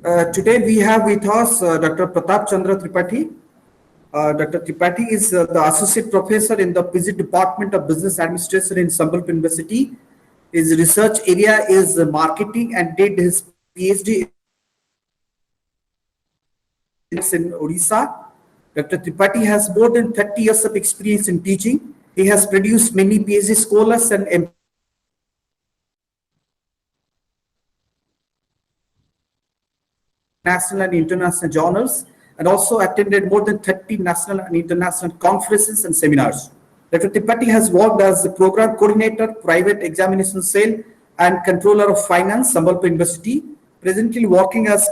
Today we have with us Dr. Pratap Chandra Tripathi. Dr. Tripathi is the Associate Professor in the PG Department of Business Administration in Sambalpur University. His research area is marketing and did his PhD in Odisha. Dr. Tripathi has more than 30 years of experience in teaching. He has produced many PhD scholars and national and international journals, and also attended more than 30 national and international conferences and seminars. Dr. Tripathi has worked as the program coordinator, private examination cell, and controller of finance, Sambalpur University, presently working as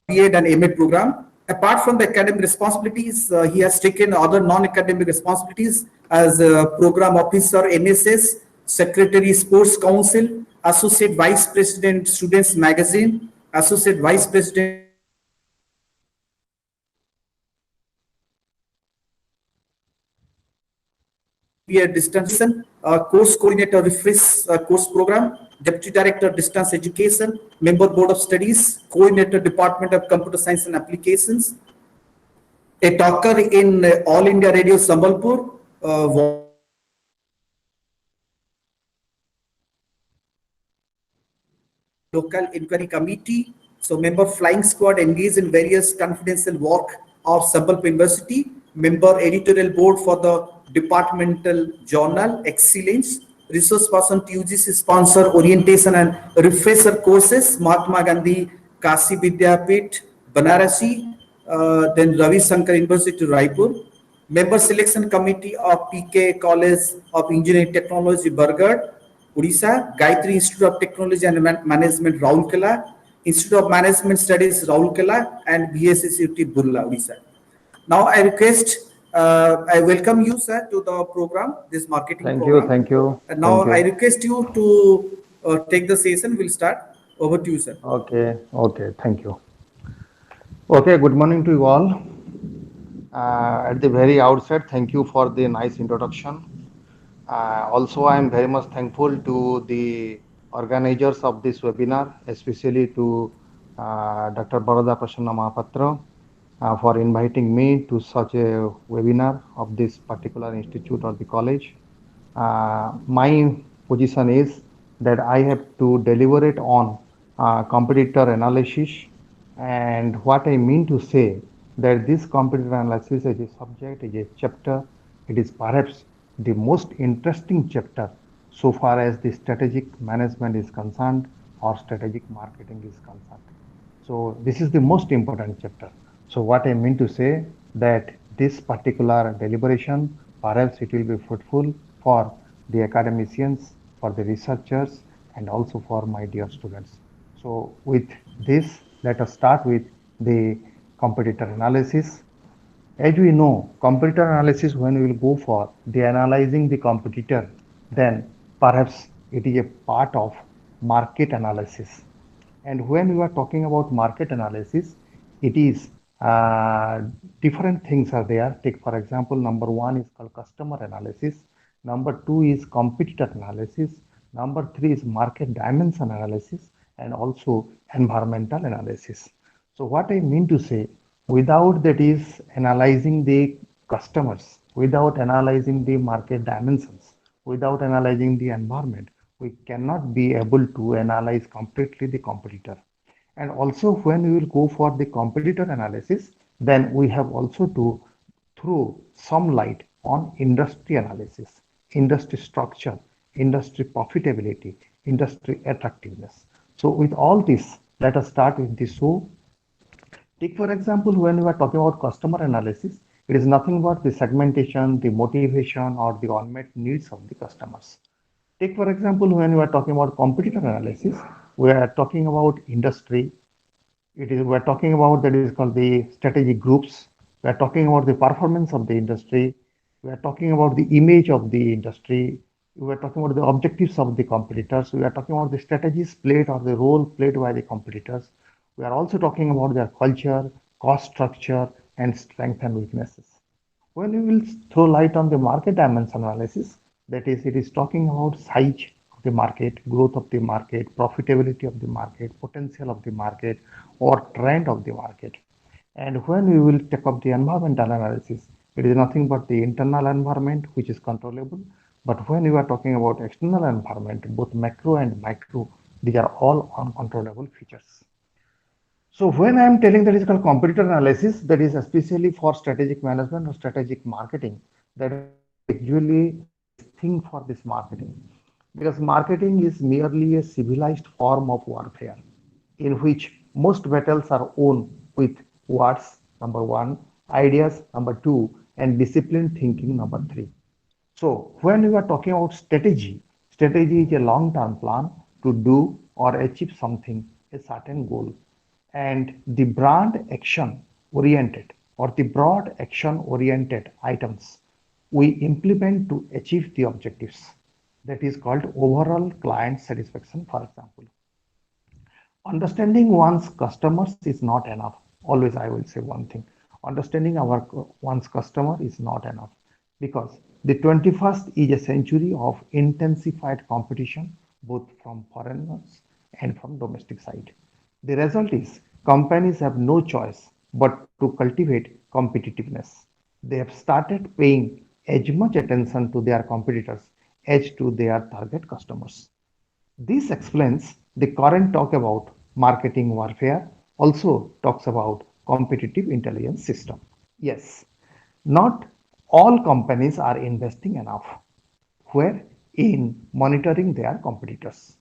B.Ed and M.Ed program. Apart from the academic responsibilities, he has taken other non-academic responsibilities as program officer, NSS, secretary, sports council, associate vice president, students magazine, associate vice president, distance, course coordinator, refresh course program, deputy director, distance education, member board of studies, coordinator, department of computer science and applications, a talker in All India Radio Sambalpur, local inquiry committee. So member flying squad engaged in various confidential work of Sambalpur University, member editorial board for the departmental journal Excellence, resource person to UGC sponsor orientation and refresher courses, Mahatma Gandhi, Kashi Vidyapit, Banarasi, then Ravi Shankar University, Raipur, member selection committee of PK College of Engineering Technology, Bargarh, Odisha, Gayatri Institute of Technology and Management, Rourkela, Institute of Management Studies, Rourkela, and BSCCT, Burla, Odisha. Now I welcome you, sir, to the program, this marketing program. Thank you. And now I request you to take the session. We'll start. Over to you, sir. Okay, thank you. Okay, good morning to you all. At the very outset, thank you for the nice introduction. Also, I am very much thankful to the organizers of this webinar, especially to Dr. Barada Prasanna Mahapatra for inviting me to such a webinar of this particular institute or the college. My position is that I have to deliberate on competitor analysis, and what I mean to say that this competitor analysis is a subject, is a chapter, it is perhaps the most interesting chapter so far as the strategic management is concerned or strategic marketing is concerned. So this is the most important chapter. So what I mean to say that this particular deliberation, perhaps it will be fruitful for the academicians, for the researchers, and also for my dear students. So with this, let us start with the competitor analysis. As we know, competitor analysis, when we will go for the analyzing the competitor, then perhaps it is a part of market analysis. And when we are talking about market analysis, it is different things are there. Take for example, number one is called customer analysis. Number two is competitor analysis. Number three is market dimension analysis, and also environmental analysis. So what I mean to say, without that is analyzing the customers, without analyzing the market dimensions, without analyzing the environment, we cannot be able to analyze completely the competitor. And also when we will go for the competitor analysis, then we have also to throw some light on industry analysis, industry structure, industry profitability, industry attractiveness. So with all this, let us start with this. So take for example, when we are talking about customer analysis, it is nothing but the segmentation, the motivation, or the unmet needs of the customers. Take for example, when we are talking about competitor analysis, we are talking about industry. We are talking about that is called the strategic groups. We are talking about the performance of the industry. We are talking about the image of the industry. We are talking about the objectives of the competitors. We are talking about the strategies played or the role played by the competitors. We are also talking about their culture, cost structure, and strengths and weaknesses. When we will throw light on the market dimension analysis, That is, it is talking about size of the market, growth of the market, profitability of the market, potential of the market, or trend of the market. And when we will take up the environmental analysis, it is nothing but the internal environment which is controllable. But when you are talking about external environment, both macro and micro, these are all uncontrollable features. So when I am telling that is called competitor analysis, that is especially for strategic management or strategic marketing, that is usually a nice thing for this marketing. Because marketing is merely a civilized form of warfare in which most battles are won with words, number one, ideas, number two, and disciplined thinking, number three. So when we are talking about strategy, strategy is a long-term plan to do or achieve something, a certain goal. And the brand action oriented or the broad action oriented items we implement to achieve the objectives. That is called overall client satisfaction, for example. Understanding one's customers is not enough. Always, I will say one thing. Understanding our one's customer is not enough because the 21st is a century of intensified competition, both from foreigners and from domestic side. The result is companies have no choice but to cultivate competitiveness. They have started paying as much attention to their competitors as to their target customers. This explains the current talk about marketing warfare, also talks about competitive intelligence system. Yes, not all companies are investing enough where in monitoring their competitors.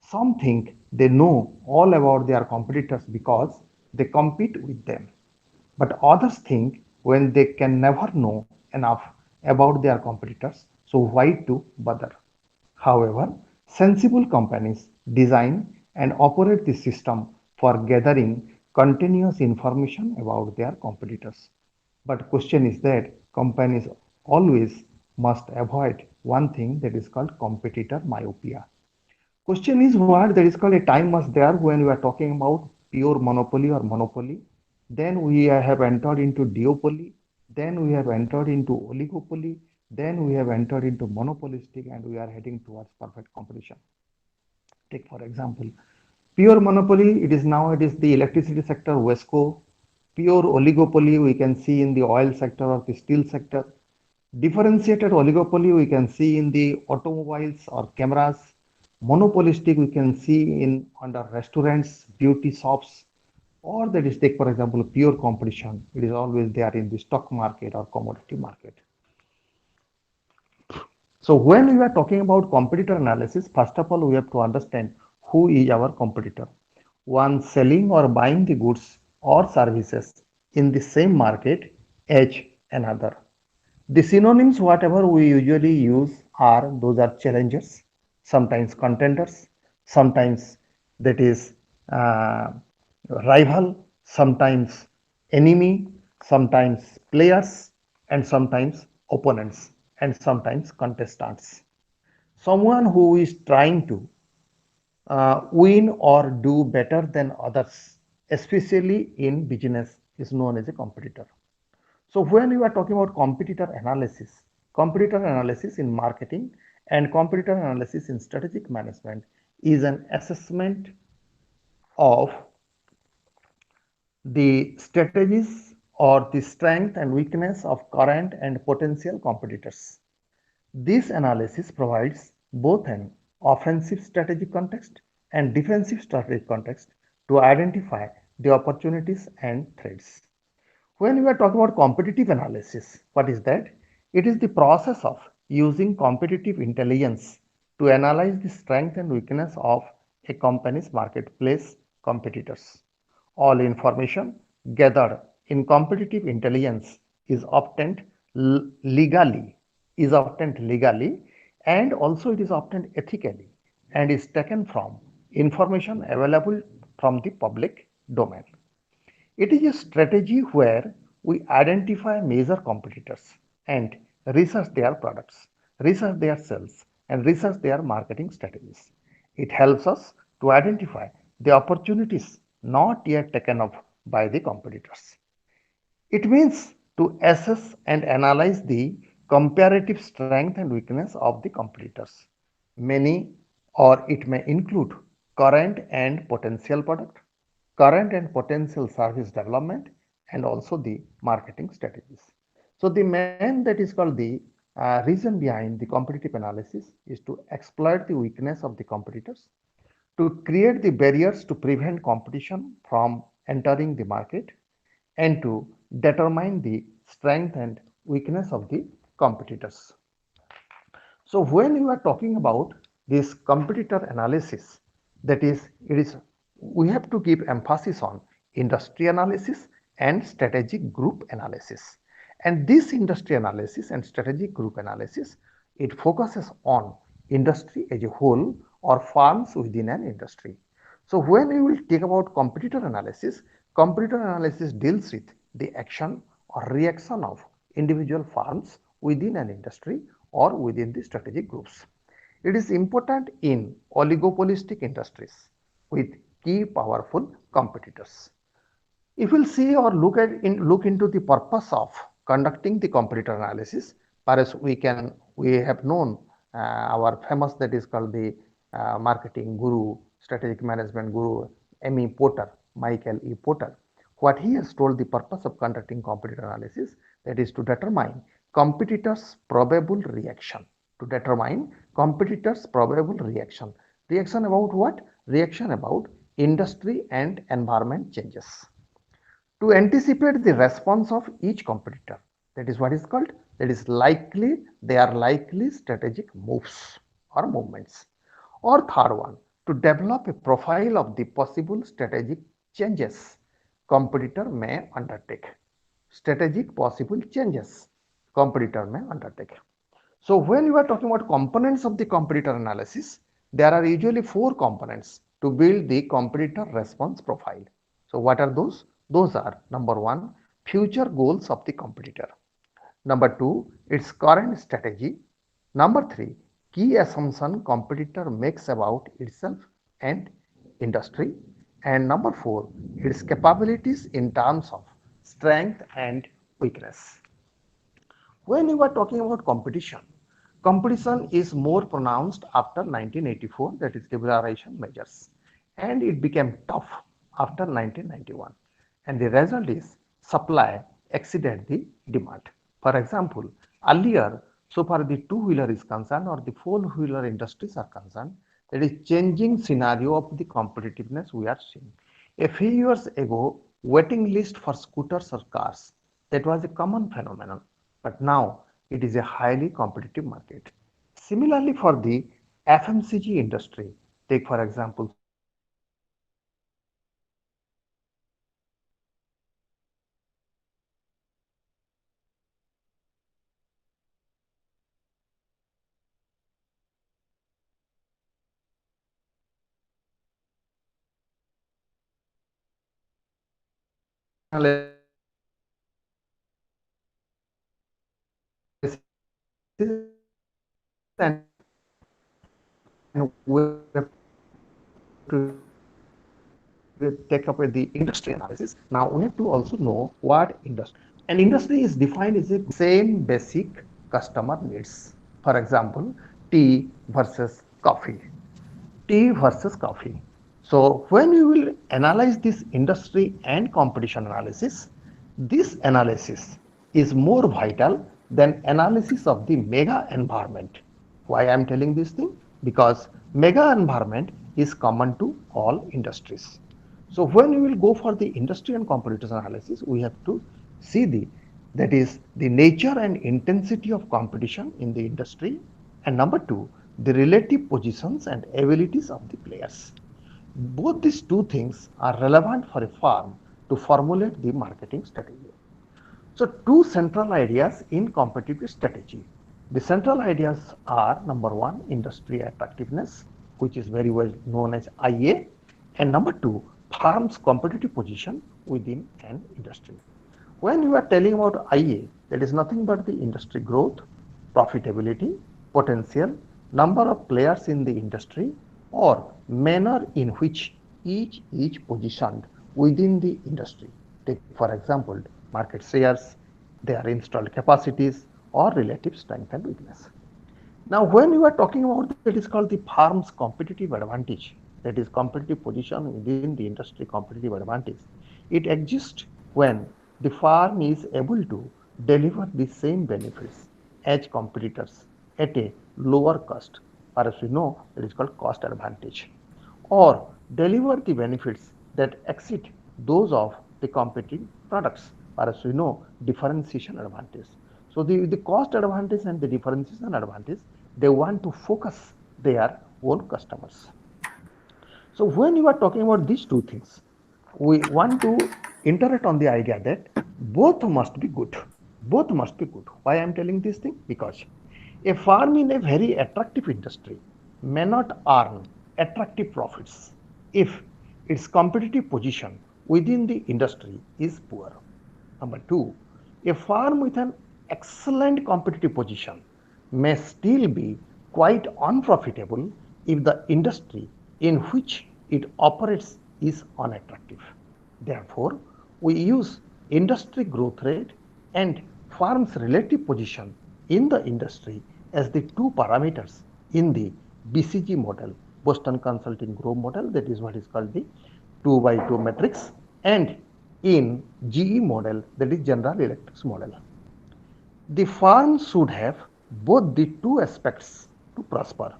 Some think they know all about their competitors because they compete with them. But others think when they can never know enough about their competitors, so why to bother? However, sensible companies design and operate the system for gathering continuous information about their competitors. But question is that companies always must avoid one thing that is called competitor myopia. Question is what there is called a time was there when we are talking about pure monopoly or monopoly. Then we have entered into duopoly. Then we have entered into oligopoly. Then we have entered into monopolistic and we are heading towards perfect competition. Take for example, pure monopoly, it is the electricity sector, Wesco. Pure oligopoly, we can see in the oil sector or the steel sector. Differentiated oligopoly, we can see in the automobiles or cameras. Monopolistic, we can see in under restaurants, beauty shops, or that is take for example pure competition. It is always there in the stock market or commodity market. So when we are talking about competitor analysis, first of all, we have to understand who is our competitor. One selling or buying the goods or services in the same market as another. The synonyms, whatever we usually use are those are challengers, sometimes contenders, sometimes that is uh, rival, sometimes enemy, sometimes players, and sometimes opponents, and sometimes contestants. Someone who is trying to win or do better than others, especially in business, is known as a competitor. So when you are talking about competitor analysis in marketing and competitor analysis in strategic management is an assessment of the strategies or the strength and weakness of current and potential competitors. This analysis provides both an offensive strategic context and defensive strategic context to identify the opportunities and threats. When we are talking about competitive analysis, what is that? It is the process of using competitive intelligence to analyze the strength and weakness of a company's marketplace competitors. All information gathered in competitive intelligence is obtained legally, and also it is obtained ethically and is taken from information available from the public domain. It is a strategy where we identify major competitors and research their products, research their sales, and research their marketing strategies. It helps us to identify the opportunities not yet taken up by the competitors. It means to assess and analyze the comparative strength and weakness of the competitors. Many or it may include current and potential product, current and potential service development, and also the marketing strategies. So the main that is called the reason behind the competitive analysis is to exploit the weakness of the competitors, to create the barriers to prevent competition from entering the market, and to determine the strength and weakness of the competitors. So when you are talking about this competitor analysis, that is, we have to give emphasis on industry analysis and strategic group analysis. And this industry analysis and strategic group analysis, it focuses on industry as a whole or firms within an industry. So when we will take about competitor analysis deals with the action or reaction of individual firms within an industry or within the strategic groups. It is important in oligopolistic industries with key powerful competitors. If we'll see or look into the purpose of conducting the competitor analysis, perhaps we have known our famous that is called the marketing guru, strategic management guru, M.E. Porter, Michael E. Porter. What he has told the purpose of conducting competitor analysis, that is to determine competitors' probable reaction. To determine competitors' probable reaction. Reaction about what? Reaction about industry and environment changes. To anticipate the response of each competitor, that is what is called, that is likely, they are likely strategic moves or movements. Or third one, to develop a profile of the possible strategic changes competitor may undertake. Strategic possible changes competitor may undertake. So when you are talking about components of the competitor analysis, there are usually 4 components to build the competitor response profile. So what are those? Those are number 1, future goals of the competitor. Number 2, its current strategy. Number 3, key assumption competitor makes about itself and industry. And number 4, its capabilities in terms of strength and weakness. When you are talking about competition is more pronounced after 1984, that is liberalization measures, and it became tough after 1991. And the result is supply exceeded the demand. For example, earlier, so far the two-wheeler is concerned or the four-wheeler industries are concerned, that is changing scenario of the competitiveness we are seeing. A few years ago, waiting list for scooters or cars, that was a common phenomenon, but now it is a highly competitive market. Similarly, for the FMCG industry, take for example, and we have to take up with the industry analysis. Now we have to also know what industry. An industry is defined as a same basic customer needs. For example, tea versus coffee. Tea versus coffee. So when we will analyze this industry and competition analysis, this analysis is more vital than analysis of the mega environment. Why I am telling this thing? Because mega environment is common to all industries. So when we will go for the industry and competitors analysis, we have to see that is the nature and intensity of competition in the industry, and number 2, the relative positions and abilities of the players. Both these two things are relevant for a firm to formulate the marketing strategy. So two central ideas in competitive strategy. The central ideas are number 1, industry attractiveness, which is very well known as IA, and number 2, firm's competitive position within an industry. When you are telling about IA, that is nothing but the industry growth, profitability, potential, number of players in the industry, or manner in which each is positioned within the industry. Take for example, market shares, their installed capacities, or relative strength and weakness. Now, when you are talking about that is called the firm's competitive advantage, that is competitive position within the industry competitive advantage. It exists when the firm is able to deliver the same benefits as competitors at a lower cost, or as we know, it is called cost advantage, or deliver the benefits that exceed those of the competing products, or as we know, differentiation advantage. So the cost advantage and the differentiation advantage, they want to focus their own customers. So when you are talking about these two things, we want to interact on the idea that both must be good. Both must be good. Why I am telling this thing? Because a farm in a very attractive industry may not earn attractive profits if its competitive position within the industry is poor. Number two, a farm with an excellent competitive position may still be quite unprofitable if the industry in which it operates is unattractive. Therefore, we use industry growth rate and farm's relative position in the industry as the two parameters in the BCG model, Boston Consulting Group model, that is what is called the 2 by 2 matrix, and in GE model, that is General Electric's model. The farm should have both the two aspects to prosper.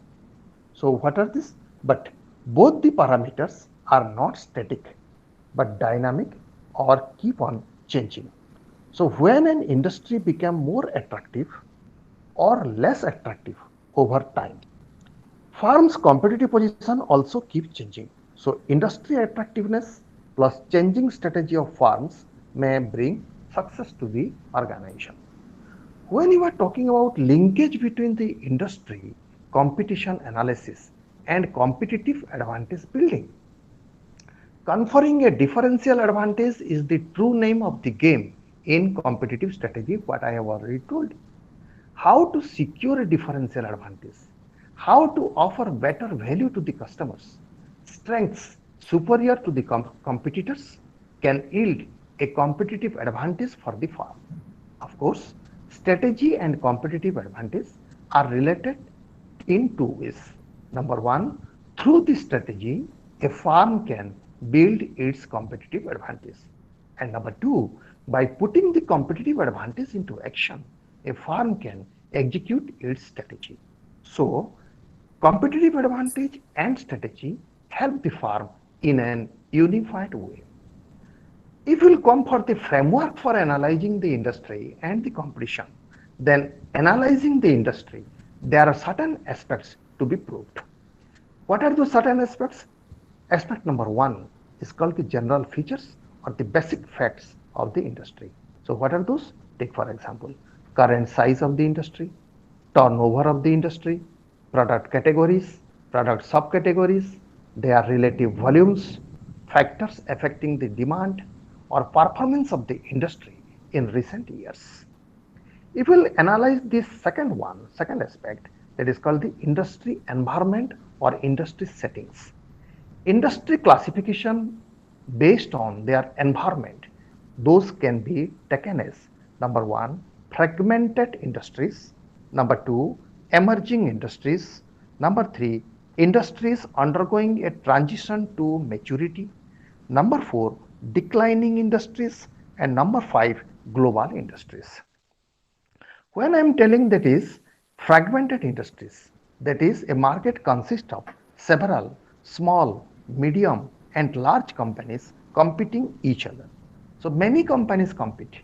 So what are these? But both the parameters are not static, but dynamic or keep on changing. So when an industry become more attractive or less attractive over time, farms' competitive position also keeps changing. So industry attractiveness plus changing strategy of farms may bring success to the organization. When you are talking about linkage between the industry, competition analysis, and competitive advantage building, conferring a differential advantage is the true name of the game in competitive strategy, what I have already told. How to secure a differential advantage, how to offer better value to the customers, strengths superior to the competitors can yield a competitive advantage for the firm. Of course, strategy and competitive advantage are related in two ways. Number one, through the strategy, a firm can build its competitive advantage. And number two, by putting the competitive advantage into action, a firm can execute its strategy. So, competitive advantage and strategy help the firm in an unified way. If you will come for the framework for analyzing the industry and the competition, then analyzing the industry, there are certain aspects to be proved. What are those certain aspects? Aspect number one is called the general features or the basic facts of the industry. So what are those? Take for example, current size of the industry, turnover of the industry, product categories, product subcategories, their relative volumes, factors affecting the demand or performance of the industry in recent years. If we will analyze this second aspect, that is called the industry environment or industry settings. Industry classification based on their environment, those can be taken as number one, fragmented industries, number two, emerging industries, number three, industries undergoing a transition to maturity, number four, declining industries, and number five, global industries. When I am telling that is fragmented industries, that is a market consists of several small, medium and large companies competing each other. So many companies compete.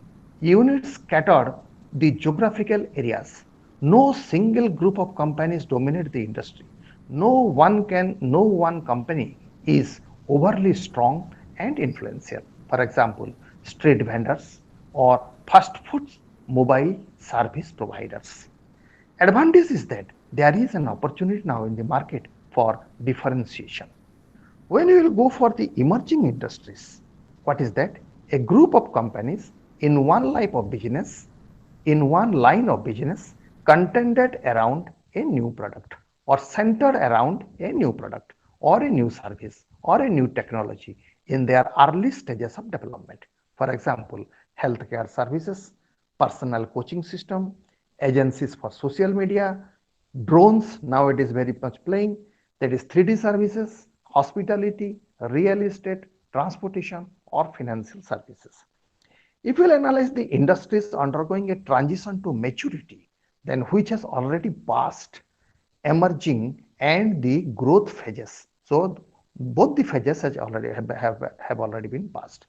Units scattered the geographical areas. No single group of companies dominate the industry. No one company is overly strong and influential. For example, street vendors or fast food mobile service providers. Advantage is that there is an opportunity now in the market for differentiation. When you will go for the emerging industries, what is that? A group of companies in one line of business contended around a new product or centered around a new product or a new service or a new technology in their early stages of development. For example, healthcare services, personal coaching system, agencies for social media, drones, now it is very much playing, that is 3D services, hospitality, real estate, transportation, or financial services. If we'll analyze the industries undergoing a transition to maturity, then which has already passed emerging and the growth phases. So both the phases have already been passed.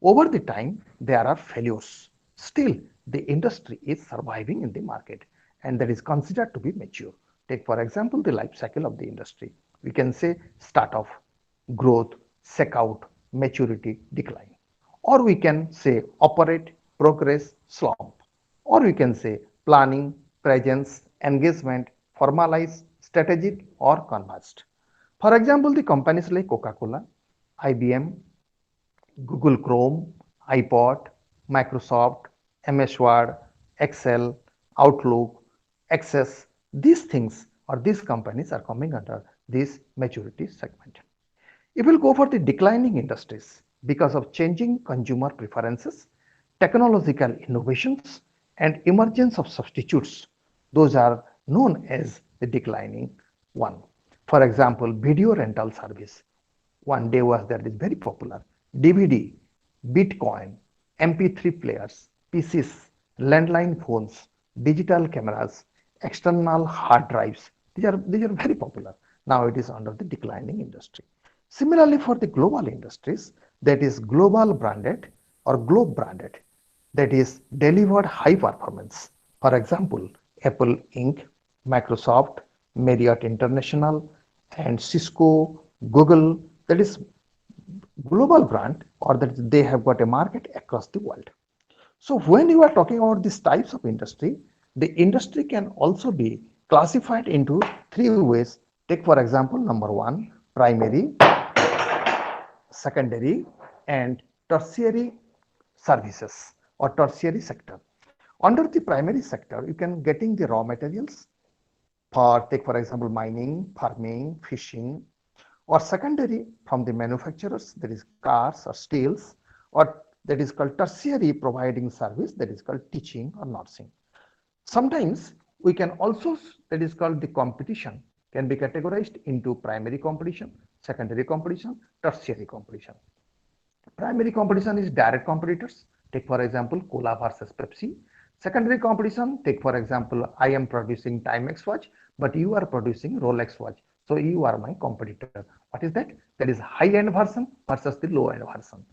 Over the time, there are failures. Still, the industry is surviving in the market and that is considered to be mature. Take for example, the life cycle of the industry. We can say start off, growth, sec out, maturity, decline. Or we can say operate, progress, slump. Or we can say planning, presence, engagement, formalize, strategic, or converged. For example, the companies like Coca-Cola, IBM, Google Chrome, iPod, Microsoft, MS Word, Excel, Outlook, Access, these things or these companies are coming under this maturity segment. It will go for the declining industries because of changing consumer preferences, technological innovations, and emergence of substitutes. Those are known as the declining one. For example, video rental service. One day was that is very popular. DVD, Bitcoin, MP3 players, PCs, landline phones, digital cameras, external hard drives. These are very popular. Now it is under the declining industry. Similarly, for the global industries, that is global branded or globe branded, that is delivered high performance. For example, Apple Inc., Microsoft, Marriott International, and Cisco, Google, that is global brand or that they have got a market across the world. So when you are talking about these types of industry, the industry can also be classified into three ways. Take for example, number one, primary, secondary, and tertiary services or tertiary sector. Under the primary sector, you can getting the raw materials for, take for example, mining, farming, fishing, or secondary from the manufacturers, that is cars or steels, or that is called tertiary providing service, that is called teaching or nursing. Sometimes we can also, that is called the competition, can be categorized into primary competition, secondary competition, tertiary competition. Primary competition is direct competitors. Take for example, Cola versus Pepsi. Secondary competition, take for example, I am producing Timex watch, but you are producing Rolex watch. So you are my competitor. What is that? That is high-end version versus the low-end version.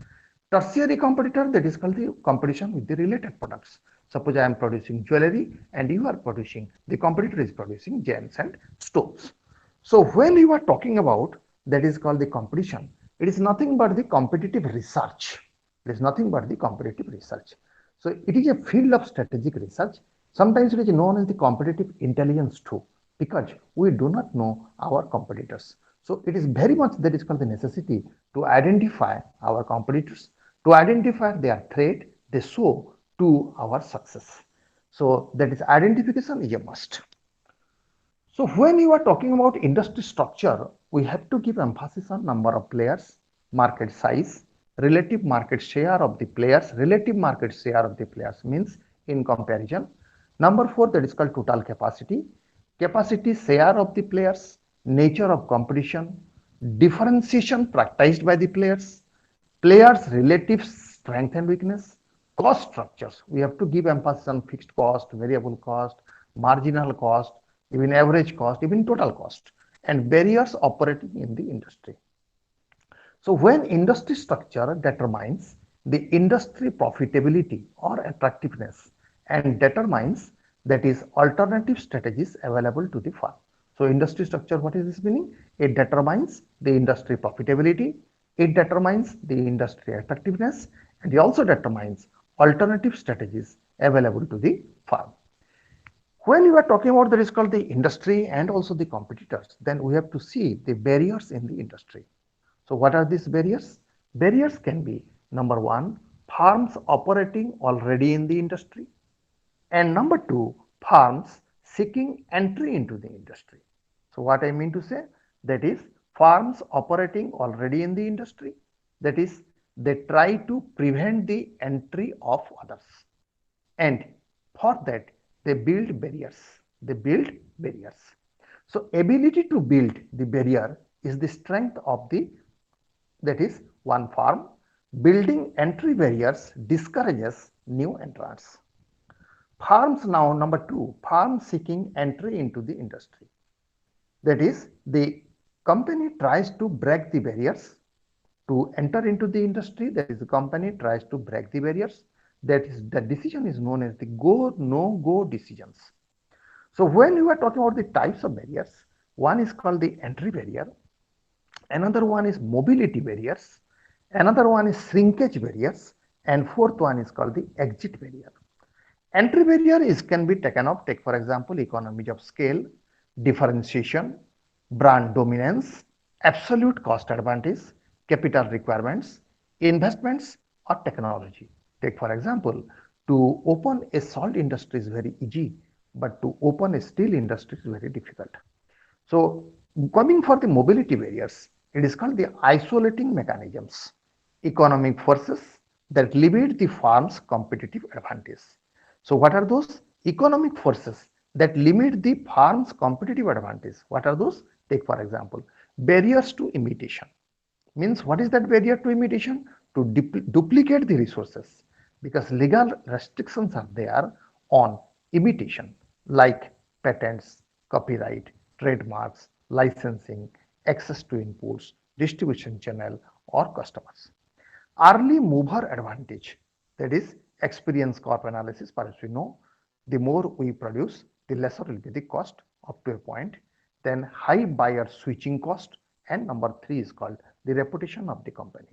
Tertiary competitor, that is called the competition with the related products. Suppose I am producing jewelry and you are producing, the competitor is producing gems and stones. So when you are talking about, that is called the competition, it is nothing but the competitive research. It is nothing but the competitive research. So it is a field of strategic research. Sometimes it is known as the competitive intelligence too, because we do not know our competitors. So it is very much that is called the necessity to identify our competitors, to identify their threat, they show to our success. So that is identification is a must. So when you are talking about industry structure, we have to give emphasis on number of players, market size, relative market share of the players. Relative market share of the players means in comparison. Number four, that is called total capacity. Capacity share of the players, nature of competition, differentiation practiced by the players, players' relative strength and weakness, cost structures. We have to give emphasis on fixed cost, variable cost, marginal cost, even average cost, even total cost, and barriers operating in the industry. So when industry structure determines the industry profitability or attractiveness and determines, that is, alternative strategies available to the firm. So industry structure, what is this meaning? It determines the industry profitability, it determines the industry attractiveness, and it also determines alternative strategies available to the firm. When you are talking about that is called the industry and also the competitors, then we have to see the barriers in the industry. So what are these barriers? Barriers can be, number one, firms operating already in the industry, and number two, firms seeking entry into the industry. So what I mean to say, that is firms operating already in the industry, that is they try to prevent the entry of others, and for that They build barriers. They build barriers. So ability to build the barrier is the strength of the, that is one farm. Building entry barriers discourages new entrants. Farms now, number two, farms seeking entry into the industry. That is, the company tries to break the barriers to enter into the industry. That is, the company tries to break the barriers. That is, the decision is known as the go, no go decisions. So when you are talking about the types of barriers, one is called the entry barrier, another one is mobility barriers, another one is shrinkage barriers, and fourth one is called the exit barrier. Entry barrier is can be taken up, take for example, economies of scale, differentiation, brand dominance, absolute cost advantage, capital requirements, investments, or technology. Take for example, to open a salt industry is very easy, but to open a steel industry is very difficult. So coming for the mobility barriers, it is called the isolating mechanisms, economic forces that limit the farm's competitive advantage. So what are those economic forces that limit the farm's competitive advantage? What are those? Take for example, barriers to imitation. Means what is that barrier to imitation? To duplicate the resources, because legal restrictions are there on imitation, like patents, copyright, trademarks, licensing, access to inputs, distribution channel, or customers. Early mover advantage, that is experience curve analysis. Perhaps we know the more we produce, the lesser will be the cost up to a point. Then high buyer switching cost, and number three is called the reputation of the company.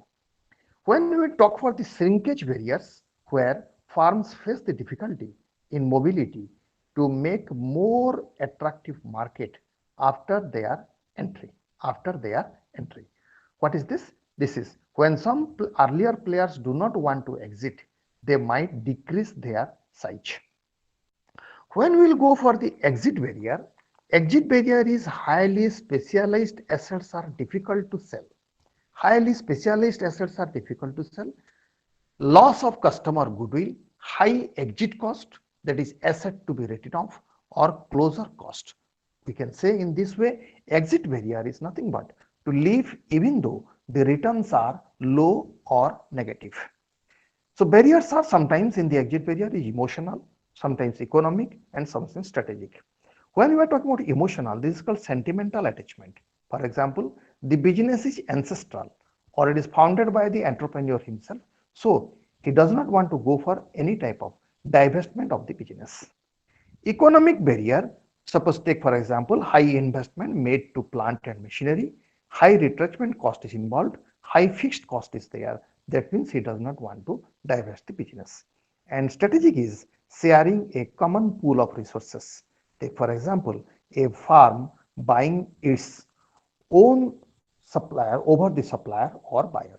When we talk for the shrinkage barriers, where farms face the difficulty in mobility to make more attractive market after their entry, after their entry. What is this? This is when some earlier players do not want to exit, they might decrease their size. When we will go for the exit barrier is highly specialized assets are difficult to sell. Highly specialized assets are difficult to sell. Loss of customer goodwill, high exit cost, that is asset to be written off, or closure cost. We can say in this way, exit barrier is nothing but to leave even though the returns are low or negative. So barriers are sometimes in the exit barrier is emotional, sometimes economic, and sometimes strategic. When we are talking about emotional, this is called sentimental attachment. For example, the business is ancestral or it is founded by the entrepreneur himself. So he does not want to go for any type of divestment of the business. Economic barrier, suppose take for example, high investment made to plant and machinery, high retrenchment cost is involved, high fixed cost is there. That means he does not want to divest the business. And strategic is sharing a common pool of resources. Take for example, a farm buying its own supplier over the supplier or buyer.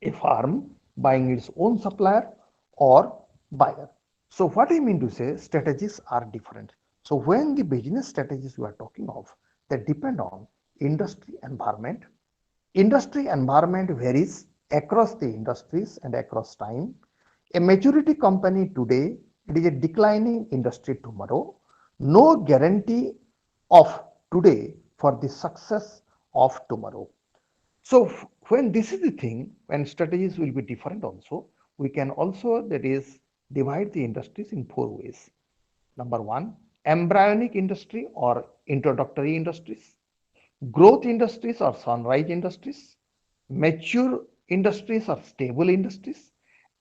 A farm buying its own supplier or buyer. So what I mean to say, strategies are different. So when the business strategies we are talking of, they depend on industry environment. Industry environment varies across the industries and across time. A maturity company today, it is a declining industry tomorrow. No guarantee of today for the success of tomorrow. So when this is the thing, when strategies will be different also, we can also, that is, divide the industries in four ways. Number one, embryonic industry or introductory industries, growth industries or sunrise industries, mature industries or stable industries,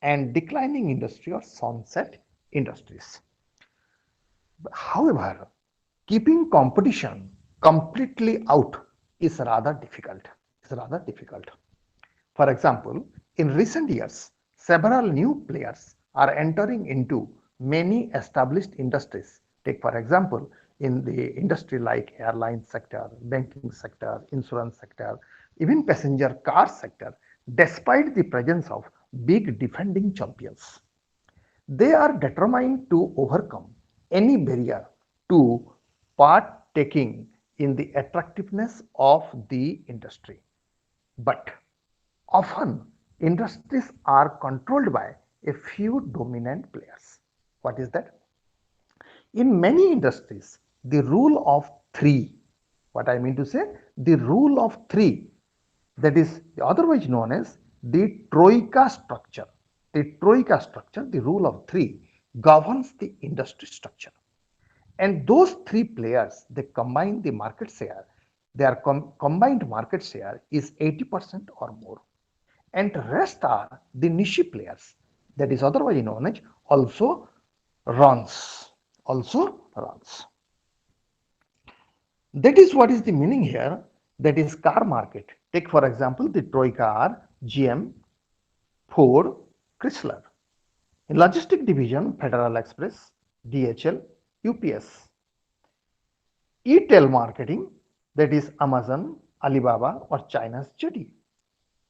and declining industry or sunset industries. However, keeping competition completely out is rather difficult. Is rather difficult. For example, in recent years, several new players are entering into many established industries. Take for example, in the industry like airline sector, banking sector, insurance sector, even passenger car sector, despite the presence of big defending champions. They are determined to overcome any barrier to partaking in the attractiveness of the industry. But often industries are controlled by a few dominant players. What is that? In many industries, the rule of three, what I mean to say, the rule of three, that is otherwise known as the Troika structure. The Troika structure, the rule of three, governs the industry structure. And those three players, they combine the market share. Their combined market share is 80% or more. And rest are the niche players, that is otherwise known as also runs. Also runs. That is what is the meaning here. That is car market. Take for example the Troika are GM, Ford, Chrysler. In logistic division, Federal Express, DHL, UPS. E-tail marketing, that is Amazon, Alibaba or China's JD.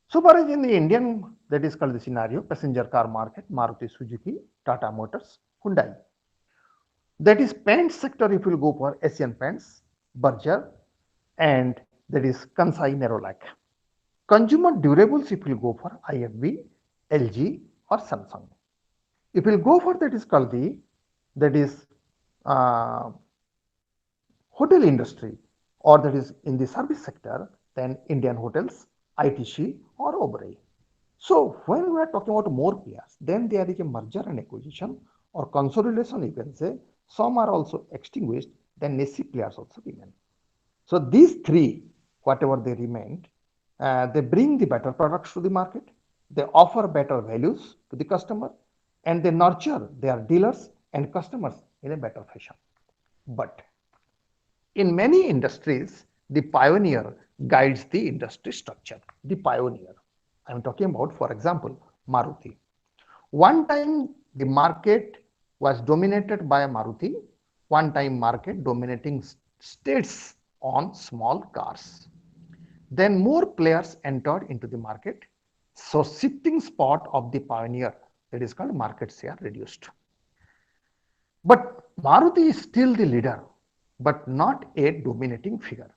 So far as in the Indian, that is called the scenario, passenger car market, Maruti Suzuki, Tata Motors, Hyundai. That is paint sector, if you will go for Asian Paints, Berger, and that is Kansai Nerolac. Consumer durables, if you will go for IFB, LG or Samsung. If you will go for that is called the, that is uh, hotel industry, or that is in the service sector, then Indian Hotels, ITC or Oberoi. So when we are talking about more players, then there is a merger and acquisition or consolidation, you can say. Some are also extinguished, then niche players also remain. So these three, whatever they remained, they bring the better products to the market, they offer better values to the customer, and they nurture their dealers and customers in a better fashion. But in many industries, the pioneer guides the industry structure. The pioneer. I'm talking about, for example, Maruti. One time the market was dominated by Maruti. One time market dominating states on small cars. Then more players entered into the market. So shifting spot of the pioneer, that is called market share, reduced. But Maruti is still the leader, but not a dominating figure.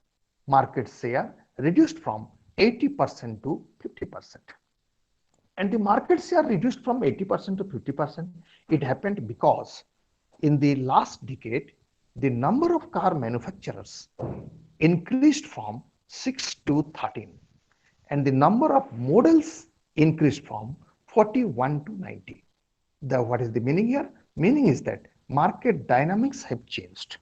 Market share reduced from 80% to 50%. And the market share reduced from 80% to 50%. It happened because in the last decade, the number of car manufacturers increased from 6 to 13. And the number of models increased from 41 to 90. What is the meaning here? Meaning is that market dynamics have changed.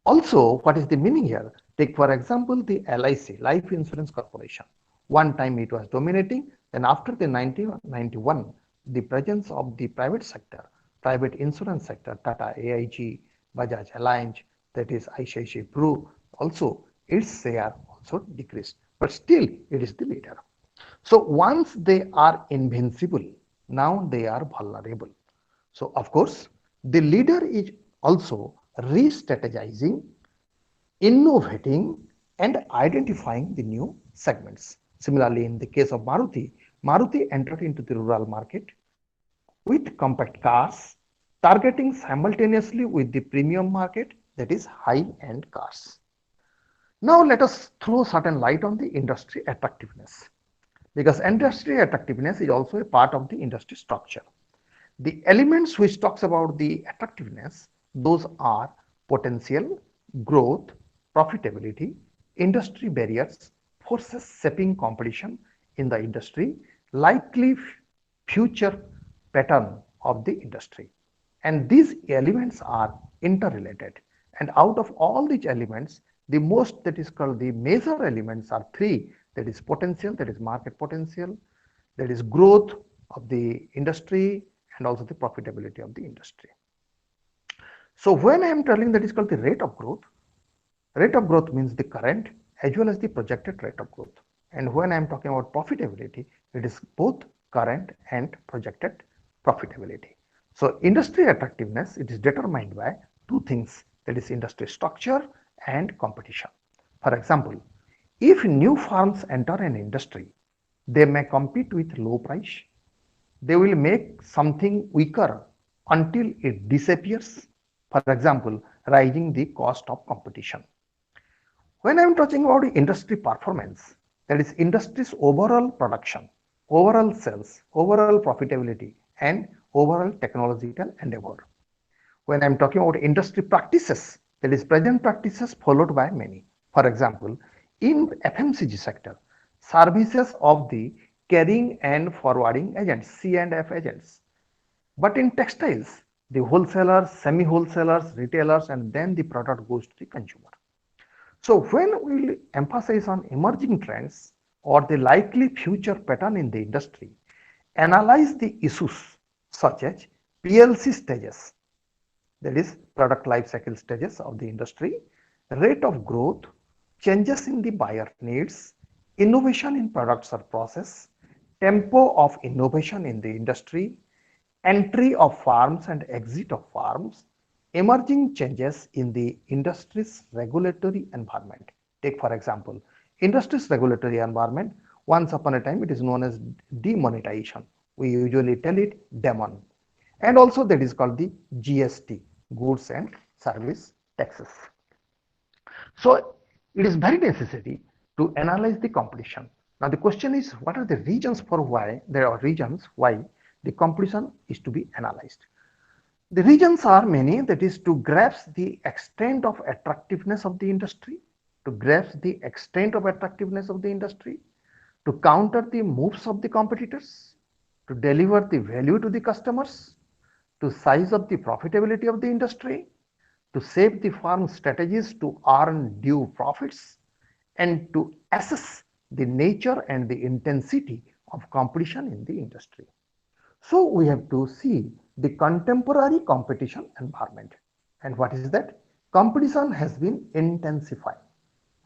Also, what is the meaning here? Take for example the LIC, Life Insurance Corporation. One time it was dominating, then after the 1991, the presence of the private sector, private insurance sector, Tata AIG, Bajaj Allianz, that is ICICI Pru, also its share also decreased, but still it is the leader. So once they are invincible, now they are vulnerable. So of course, the leader is also re-strategizing, innovating and identifying the new segments. Similarly, in the case of Maruti, Maruti entered into the rural market with compact cars, targeting simultaneously with the premium market, that is high-end cars. Now let us throw certain light on the industry attractiveness, because industry attractiveness is also a part of the industry structure. The elements which talks about the attractiveness, those are potential, growth, profitability, industry barriers, forces shaping competition in the industry, likely future pattern of the industry. And these elements are interrelated. And out of all these elements, the most that is called the major elements are three, that is potential, that is market potential, that is growth of the industry, and also the profitability of the industry. So when I am telling that is called the rate of growth means the current as well as the projected rate of growth. And when I am talking about profitability, it is both current and projected profitability. So industry attractiveness, it is determined by two things, that is industry structure and competition. For example, if new firms enter an industry, they may compete with low price. They will make something weaker until it disappears. For example, rising the cost of competition. When I am talking about industry performance, that is industry's overall production, overall sales, overall profitability, and overall technological endeavor. When I'm talking about industry practices, that is present practices followed by many. For example, in FMCG sector, services of the carrying and forwarding agents, C&F agents. But in textiles, the wholesalers, semi-wholesalers, retailers, and then the product goes to the consumer. So when we emphasize on emerging trends or the likely future pattern in the industry, analyze the issues such as PLC stages, that is product life cycle stages of the industry, rate of growth, changes in the buyer needs, innovation in products or process, tempo of innovation in the industry, entry of firms and exit of firms, emerging changes in the industry's regulatory environment. Take for example, industry's regulatory environment, once upon a time it is known as demonetization. We usually tell it demon. And also that is called the GST, goods and service taxes. So it is very necessary to analyze the competition. Now the question is, what are the reasons for why there are reasons why the competition is to be analyzed? The reasons are many, that is to grasp the extent of attractiveness of the industry, to grasp the extent of attractiveness of the industry, to counter the moves of the competitors, to deliver the value to the customers, to size up the profitability of the industry, to shape the firm's strategies to earn due profits, and to assess the nature and the intensity of competition in the industry. So we have to see the contemporary competition environment. And what is that? Competition has been intensifying.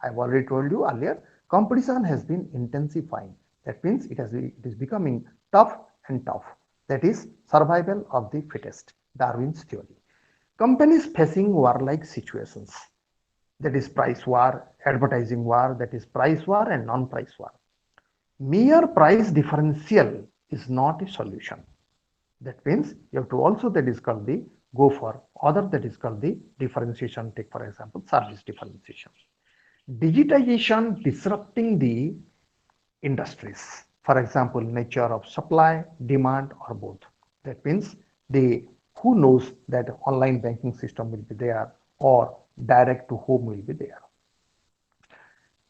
I've already told you earlier, competition has been intensifying. That means it is becoming tough and tough. That is survival of the fittest, Darwin's theory. Companies facing war-like situations, that is price war, advertising war, that is price war and non-price war. Mere price differential is not a solution. That means you have to also, that is called the, go for other, that is called the differentiation. Take for example, service differentiation. Digitization disrupting the industries. For example, nature of supply, demand, or both. That means the who knows that online banking system will be there or direct to home will be there.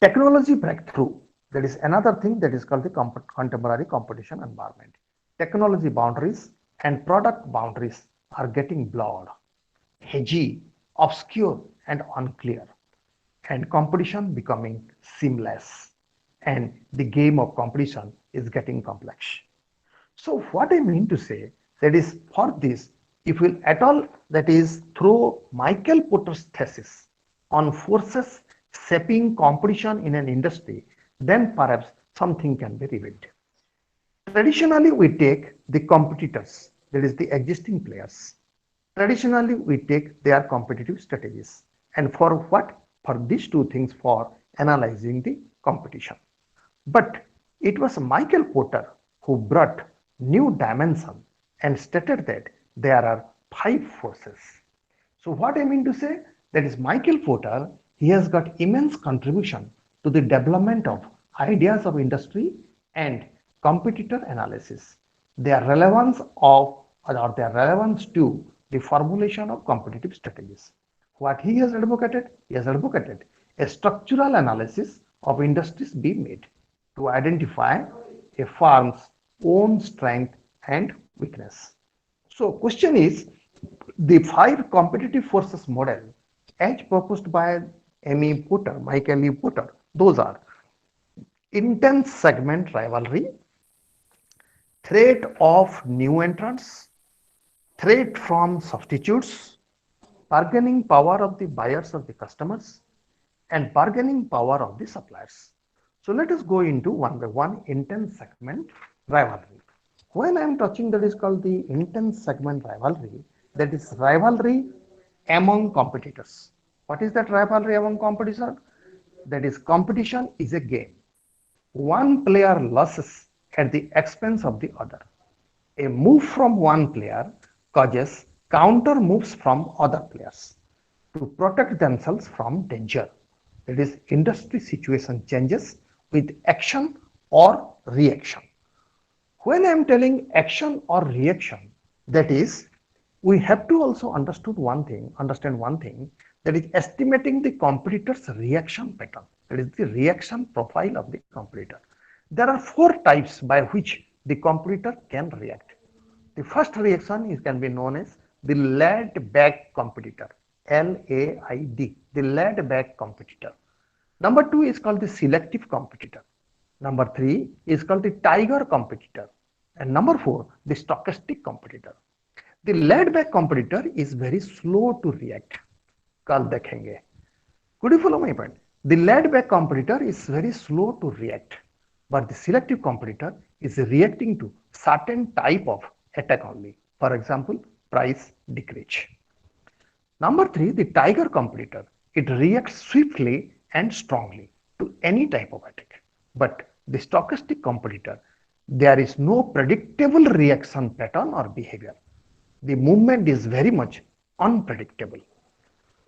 Technology breakthrough, that is another thing that is called the contemporary competition environment. Technology boundaries and product boundaries are getting blurred, hazy, obscure, and unclear, and competition becoming seamless, and the game of competition is getting complex. So what I mean to say, that is for this, if we at all, that is through Michael Porter's thesis on forces shaping competition in an industry, then perhaps something can be revealed. Traditionally, we take the competitors, that is the existing players. Traditionally, we take their competitive strategies. And for what? For these two things, for analyzing the competition. But it was Michael Porter who brought new dimension and stated that there are 5 forces. So what I mean to say, that is Michael Porter, he has got immense contribution to the development of ideas of industry and competitor analysis. Their relevance of, or their relevance to the formulation of competitive strategies. What he has advocated a structural analysis of industries be made to identify a firm's own strength and weakness. So question is, the 5 competitive forces model as proposed by Michael E. Porter, those are intense segment rivalry, threat of new entrants, threat from substitutes, bargaining power of the buyers of the customers, and bargaining power of the suppliers. So let us go into one by one intense segment rivalry. When I am touching, that is called the intense segment rivalry, that is rivalry among competitors. What is that rivalry among competitors? That is competition is a game. One player loses at the expense of the other. A move from one player causes counter moves from other players to protect themselves from danger. That is, industry situation changes with action or reaction. When I am telling action or reaction, that is we have to also understand one thing, that is estimating the competitor's reaction pattern, that is the reaction profile of the competitor. There are four types by which the competitor can react. The first reaction can be known as the laid back competitor, LAID, the laid back competitor. Number two is called the selective competitor. Number three is called the tiger competitor. And number four, the stochastic competitor. The laid back competitor is very slow to react. कल देखेंगे. Could you follow my point? The laid back competitor is very slow to react, but the selective competitor is reacting to certain type of attack only. For example, price decrease. Number three, the tiger competitor. It reacts swiftly and strongly to any type of attack. But the stochastic competitor, there is no predictable reaction pattern or behavior. The movement is very much unpredictable.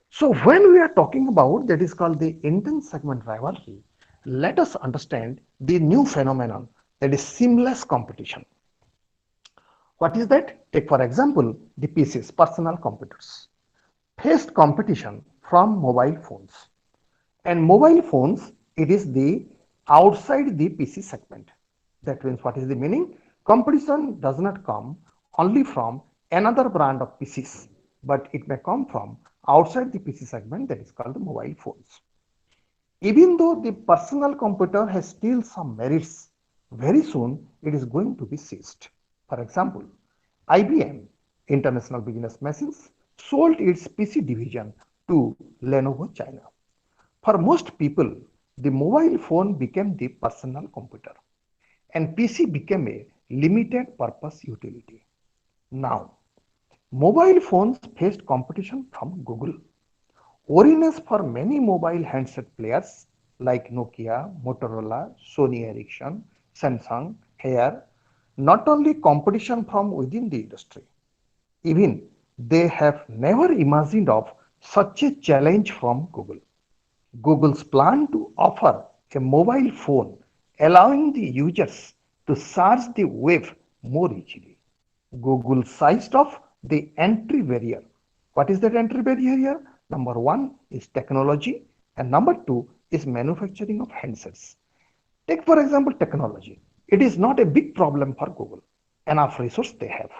So when we are talking about that is called the intense segment rivalry, let us understand the new phenomenon, that is seamless competition. What is that? Take for example the PCs, personal computers, faced competition from mobile phones. And mobile phones, it is the outside the PC segment. That means what is the meaning? Competition does not come only from another brand of PCs, but it may come from outside the PC segment, that is called the mobile phones. Even though the personal computer has still some merits, very soon it is going to be ceased. For example, IBM, International Business Machines, sold its PC division to Lenovo China. For most people, the mobile phone became the personal computer and PC became a limited purpose utility. Now, mobile phones faced competition from Google. Worriness for many mobile handset players like Nokia, Motorola, Sony Ericsson, Samsung, Hair, not only competition from within the industry, even they have never imagined of such a challenge from Google. Google's plan to offer a mobile phone allowing the users to search the web more easily. Google sized off the entry barrier. What is that entry barrier here? Number one is technology, and number two is manufacturing of handsets. Take for example technology. It is not a big problem for Google. Enough resource they have.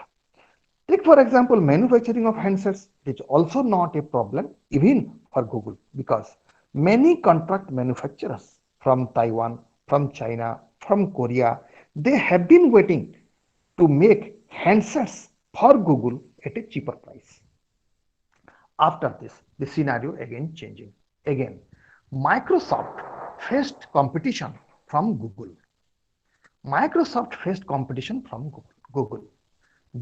Take for example manufacturing of handsets. It is also not a problem even for Google, because many contract manufacturers from Taiwan, from China, from Korea, they have been waiting to make handsets for Google at a cheaper price. After this, the scenario again changing. Again, Microsoft faced competition from Google. Microsoft faced competition from Google.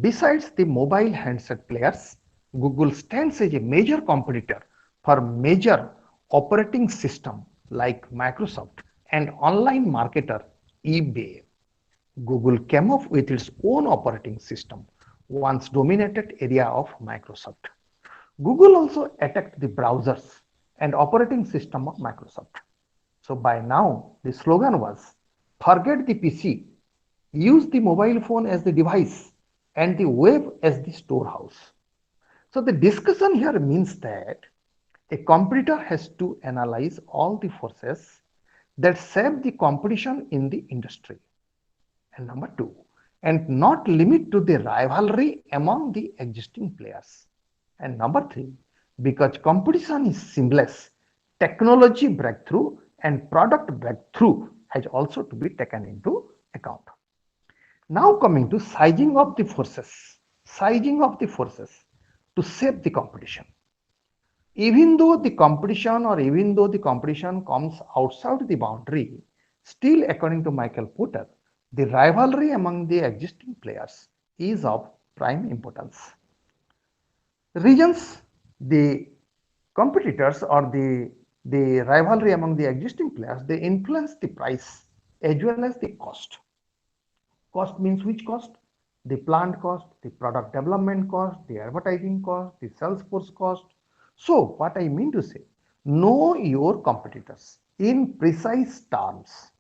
Besides the mobile handset players, Google stands as a major competitor for major operating system like Microsoft and online marketer eBay. Google came up with its own operating system, once dominated area of Microsoft. Google also attacked the browsers and operating system of Microsoft. So by now, the slogan was, forget the PC, use the mobile phone as the device and the web as the storehouse. So the discussion here means that a competitor has to analyze all the forces that shape the competition in the industry. And number two, and not limit to the rivalry among the existing players. And number three, because competition is seamless, technology breakthrough and product breakthrough has also to be taken into account. Now coming to sizing of the forces to shape the competition. Even though the competition comes outside the boundary, still according to Michael Porter, the rivalry among the existing players is of prime importance. Reasons the competitors or the rivalry among the existing players, they influence the price as well as the cost. Cost means which cost? The plant cost, the product development cost, the advertising cost, the sales force cost. So what I mean to say, know your competitors in precise terms.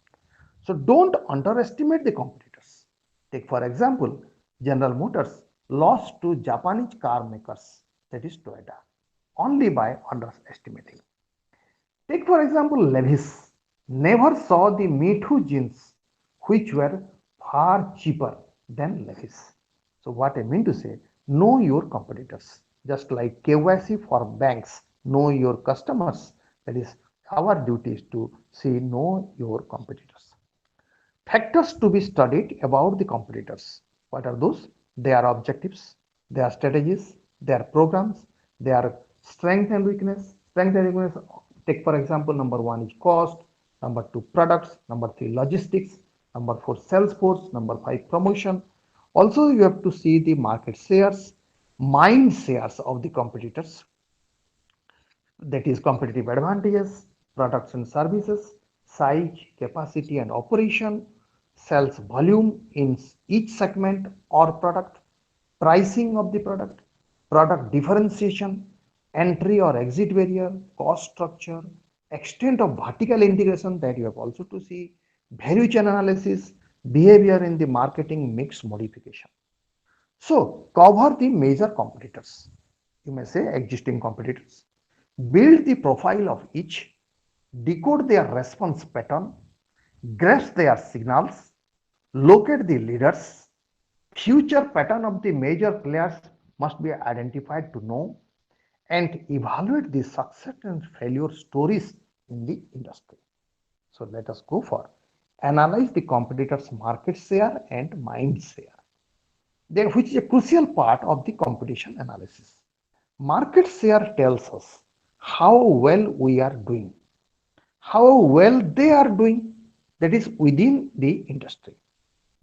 So don't underestimate the competitors. Take for example, General Motors lost to Japanese car makers, that is Toyota, only by underestimating. Take for example Levi's never saw the Me Too jeans which were far cheaper than Levi's. So what I mean to say, know your competitors. Just like KYC for banks, know your customers. That is our duty is to see know your competitors. Factors to be studied about the competitors. What are those? Their objectives, their strategies, their programs, their strength and weakness. Strength and weakness, take for example, number one is cost, number two products, number three logistics, number four sales force, number five promotion. Also, you have to see the market shares, mind shares of the competitors, that is competitive advantages, products and services, size, capacity and operation, sales volume in each segment or product, pricing of the product, product differentiation, entry or exit barrier, cost structure, extent of vertical integration that you have also to see, value chain analysis, behavior in the marketing mix modification. So cover the major competitors. You may say existing competitors. Build the profile of each, decode their response pattern, grasp their signals, locate the leaders, future pattern of the major players must be identified to know, and evaluate the success and failure stories in the industry. So let us go for analyze the competitors' market share and mind share, then which is a crucial part of the competition analysis. Market share tells us how well we are doing, how well they are doing, that is within the industry.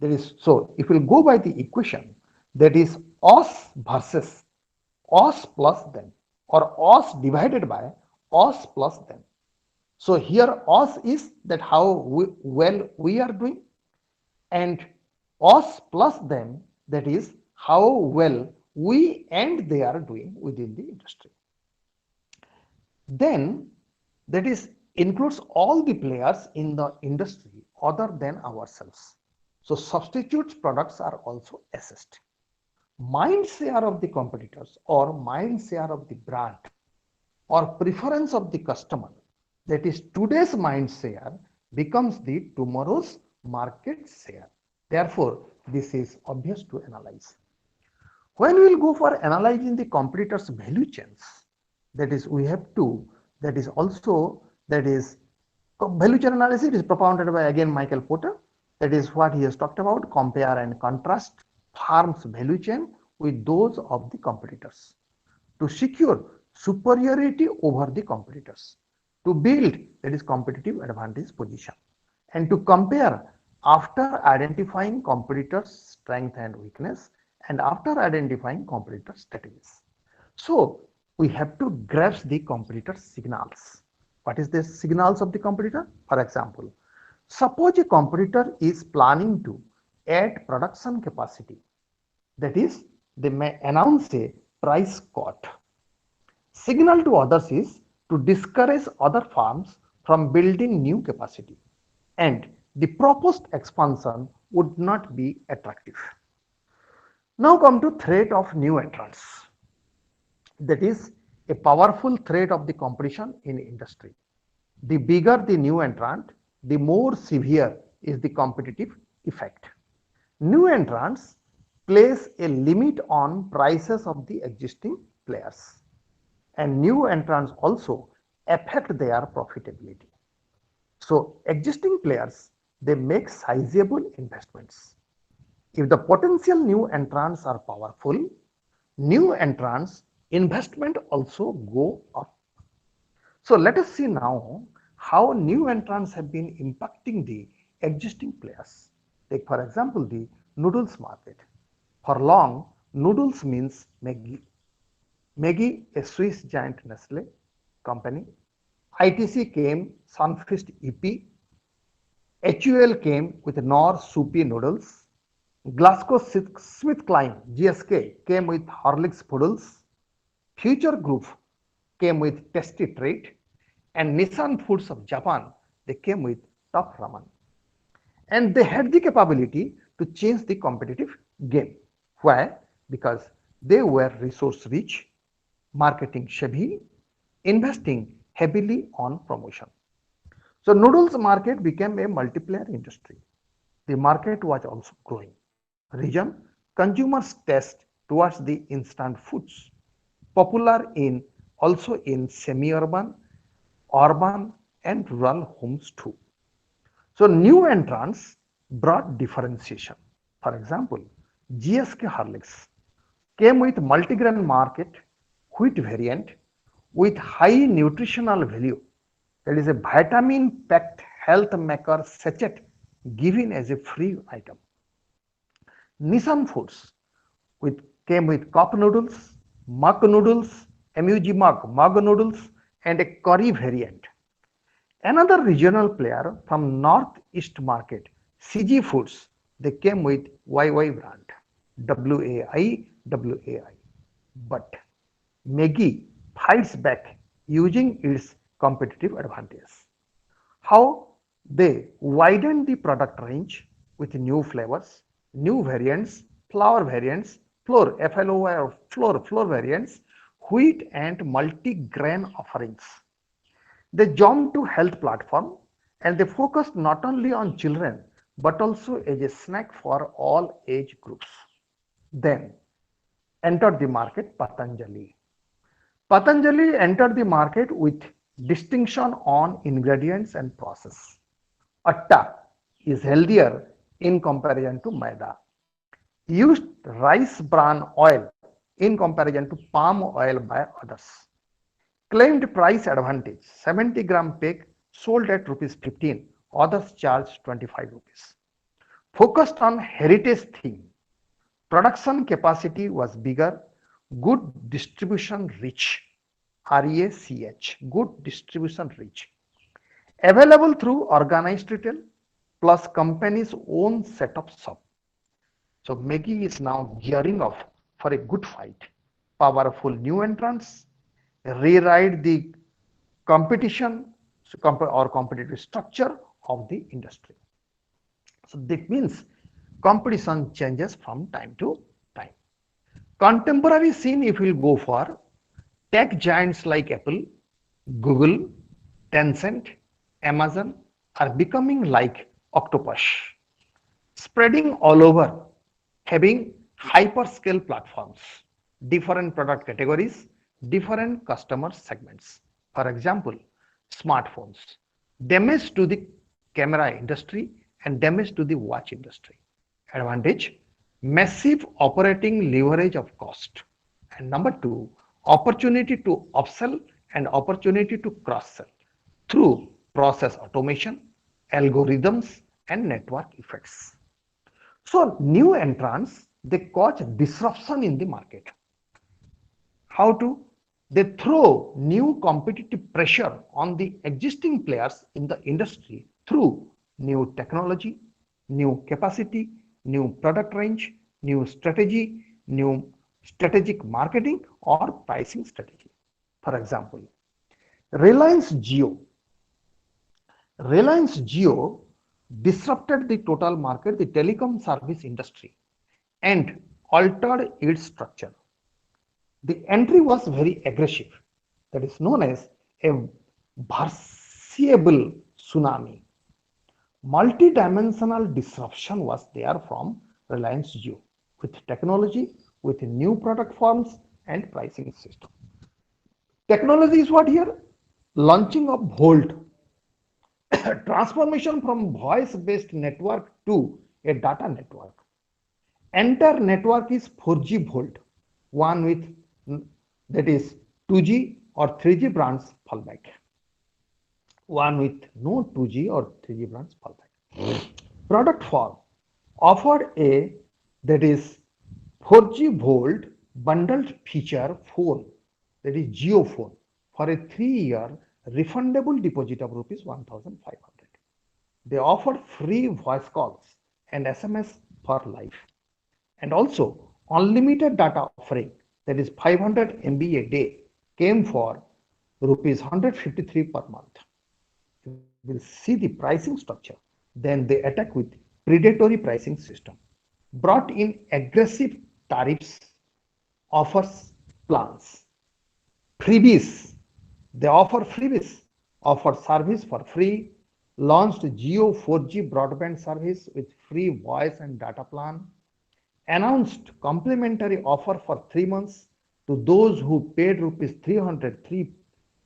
That is, so if we go by the equation, that is us versus us plus them, or us divided by us plus them. So here us is that how well we are doing, and us plus them, that is how well we and they are doing within the industry. Then that is includes all the players in the industry other than ourselves. So substitute products are also assessed. Mind share of the competitors or mind share of the brand or preference of the customer, that is today's mind share, becomes the tomorrow's market share. Therefore, this is obvious to analyze. When we will go for analyzing the competitors' value chains, that is we have to, that is also, that is value chain analysis is propounded by again Michael Porter. That is what he has talked about, compare and contrast firms' value chain with those of the competitors to secure superiority over the competitors, to build, that is competitive advantage position, and to compare after identifying competitors' strength and weakness and after identifying competitor strategies. So we have to grasp the competitor signals. What is the signals of the competitor? For example, suppose a competitor is planning to add production capacity, that is they may announce a price cut. Signal to others is to discourage other firms from building new capacity, and the proposed expansion would not be attractive. Now come to threat of new entrants. That is a powerful threat of the competition in industry. The bigger the new entrant, the more severe is the competitive effect. New entrants place a limit on prices of the existing players, and new entrants also affect their profitability. So existing players, they make sizable investments. If the potential new entrants are powerful, new entrants investment also go up. So let us see now how new entrants have been impacting the existing players. Take for example the noodles market. For long, noodles means Maggi. Maggi, a Swiss giant Nestle company. ITC came Sunfeast EP. HUL came with Knorr soupy noodles. GlaxoSmithKline GSK came with Horlicks poodles. Future Group came with Tasty Treat, and Nissan Foods of Japan, they came with Top Ramen. And they had the capability to change the competitive game, where because they were resource rich, marketing savvy, investing heavily on promotion. So noodles market became a multiplayer industry. The market was also growing. Region consumers taste towards the instant foods, popular in also in semi-urban, urban and rural homes too. So new entrants brought differentiation. For example, GSK Horlicks came with multigrain market wheat variant with high nutritional value. That is a vitamin packed health maker sachet given as a free item. Nissan Foods came with cup noodles, mug noodles, MUG mug noodles, and a curry variant. Another regional player from Northeast market, CG Foods, they came with YY brand, WAI. But Maggi fights back using its competitive advantage. How they widened the product range with new flavors, new variants, flour variants, flour, FLOI or flour variants, wheat and multi-grain offerings. They jumped to health platform and they focused not only on children but also as a snack for all age groups. Then entered the market Patanjali. Patanjali entered the market with distinction on ingredients and process. Atta is healthier in comparison to maida. Used rice bran oil in comparison to palm oil by others. Claimed price advantage 70-gram pack sold at rupees 15, others charged 25 rupees. Focused on heritage theme. Production capacity was bigger, good distribution reach. REACH, good distribution reach. Available through organized retail plus company's own set of shop. So Maggi is now gearing up for a good fight. Powerful new entrants rewrite the competition or competitive structure of the industry. So that means competition changes from time to time. Contemporary scene, if we'll go for tech giants like Apple, Google, Tencent, Amazon are becoming like octopus, spreading all over, having hyperscale platforms, different product categories, different customer segments. For example, smartphones, damage to the camera industry and damage to the watch industry. Advantage, massive operating leverage of cost. And number two, opportunity to upsell and opportunity to cross-sell through process automation, algorithms, and network effects. So new entrants, they cause disruption in the market. How to? They throw new competitive pressure on the existing players in the industry through new technology, new capacity, new product range, new strategy, new strategic marketing or pricing strategy. For example, Reliance Jio. Reliance Jio disrupted the total market, the telecom service industry, and altered its structure. The entry was very aggressive, that is known as a Barseable tsunami. Multi-dimensional disruption was there from Reliance Jio with technology, with new product forms and pricing system. Technology is what here? Launching of Volt, transformation from voice-based network to a data network. Entire network is 4G Volt, one with that is 2G or 3G brands fallback. One with no 2G or 3G brands fallback. Product form offered a that is 4G Volt bundled feature phone, that is Jio phone, for a 3-year refundable deposit of rupees 1,500. They offered free voice calls and SMS for life, and also unlimited data offering, that is 500 MB a day, came for rupees 153 per month. You will see the pricing structure. Then they attack with predatory pricing system, brought in aggressive tariffs offers plans. Freebies, they offer freebies, offer service for free, launched Jio 4G broadband service with free voice and data plan, announced complimentary offer for 3 months to those who paid rupees 303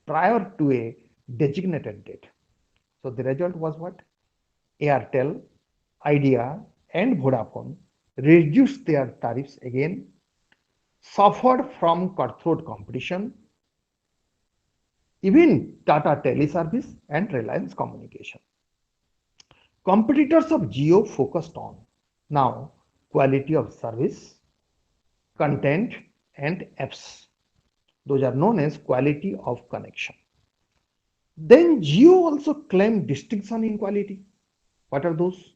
prior to a designated date. So the result was what? Airtel, Idea, and Vodafone reduced their tariffs again, suffered from cutthroat competition. Even Tata Teleservice and Reliance Communication. Competitors of Jio focused on now quality of service, content, and apps. Those are known as quality of connection. Then Jio also claimed distinction in quality. What are those?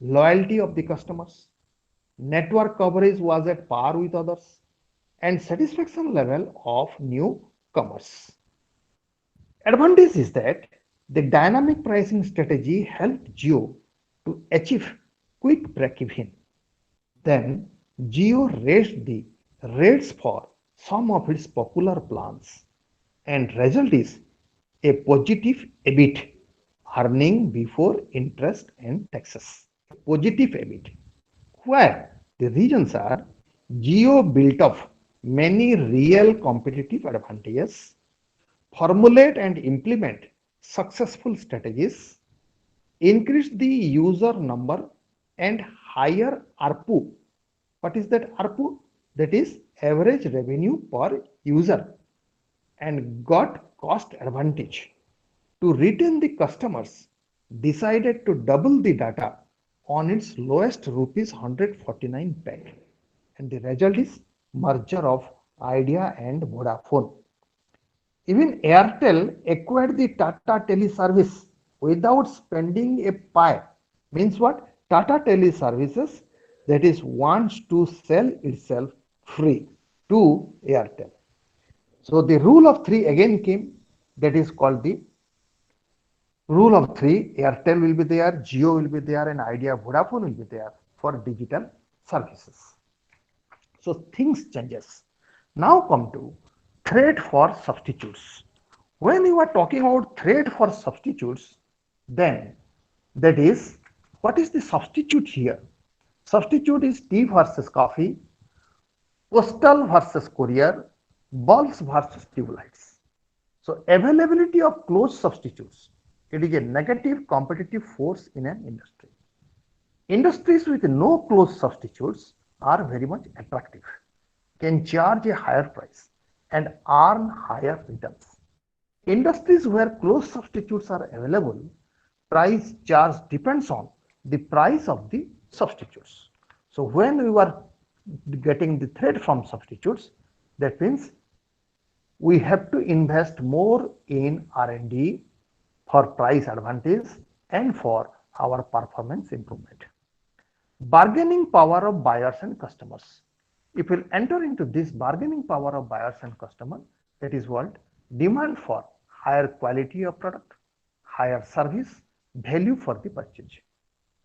Loyalty of the customers, network coverage was at par with others, and satisfaction level of newcomers. Advantage is that the dynamic pricing strategy helped Jio to achieve quick break-even. Then Jio raised the rates for some of its popular plans, and result is a positive EBIT, earning before interest and taxes. Positive EBIT, where the reasons are Jio built up many real competitive advantages, formulate and implement successful strategies, increase the user number and higher ARPU. What is that ARPU? That is average revenue per user, and got cost advantage. To retain the customers, decided to double the data on its lowest rupees 149 pack. And the result is merger of Idea and Vodafone. Even Airtel acquired the Tata Teleservice without spending a pie. Means what? Tata Teleservices, that is, wants to sell itself free to Airtel. So the rule of three again came, that is called the rule of three. Airtel will be there, Jio will be there, and Idea Vodafone will be there for digital services. So things changes. Now come to threat for substitutes. When you are talking about threat for substitutes, then that is, what is the substitute here? Substitute is tea versus coffee, postal versus courier, bulbs versus tube lights. So availability of close substitutes, it is a negative competitive force in an industry. Industries with no close substitutes are very much attractive, can charge a higher price and earn higher returns. Industries where close substitutes are available, price charge depends on the price of the substitutes. So when we are getting the threat from substitutes, that means we have to invest more in R&D for price advantage and for our performance improvement. Bargaining power of buyers and customers. If we enter into this bargaining power of buyers and customers, that is what? Demand for higher quality of product, higher service, value for the purchase.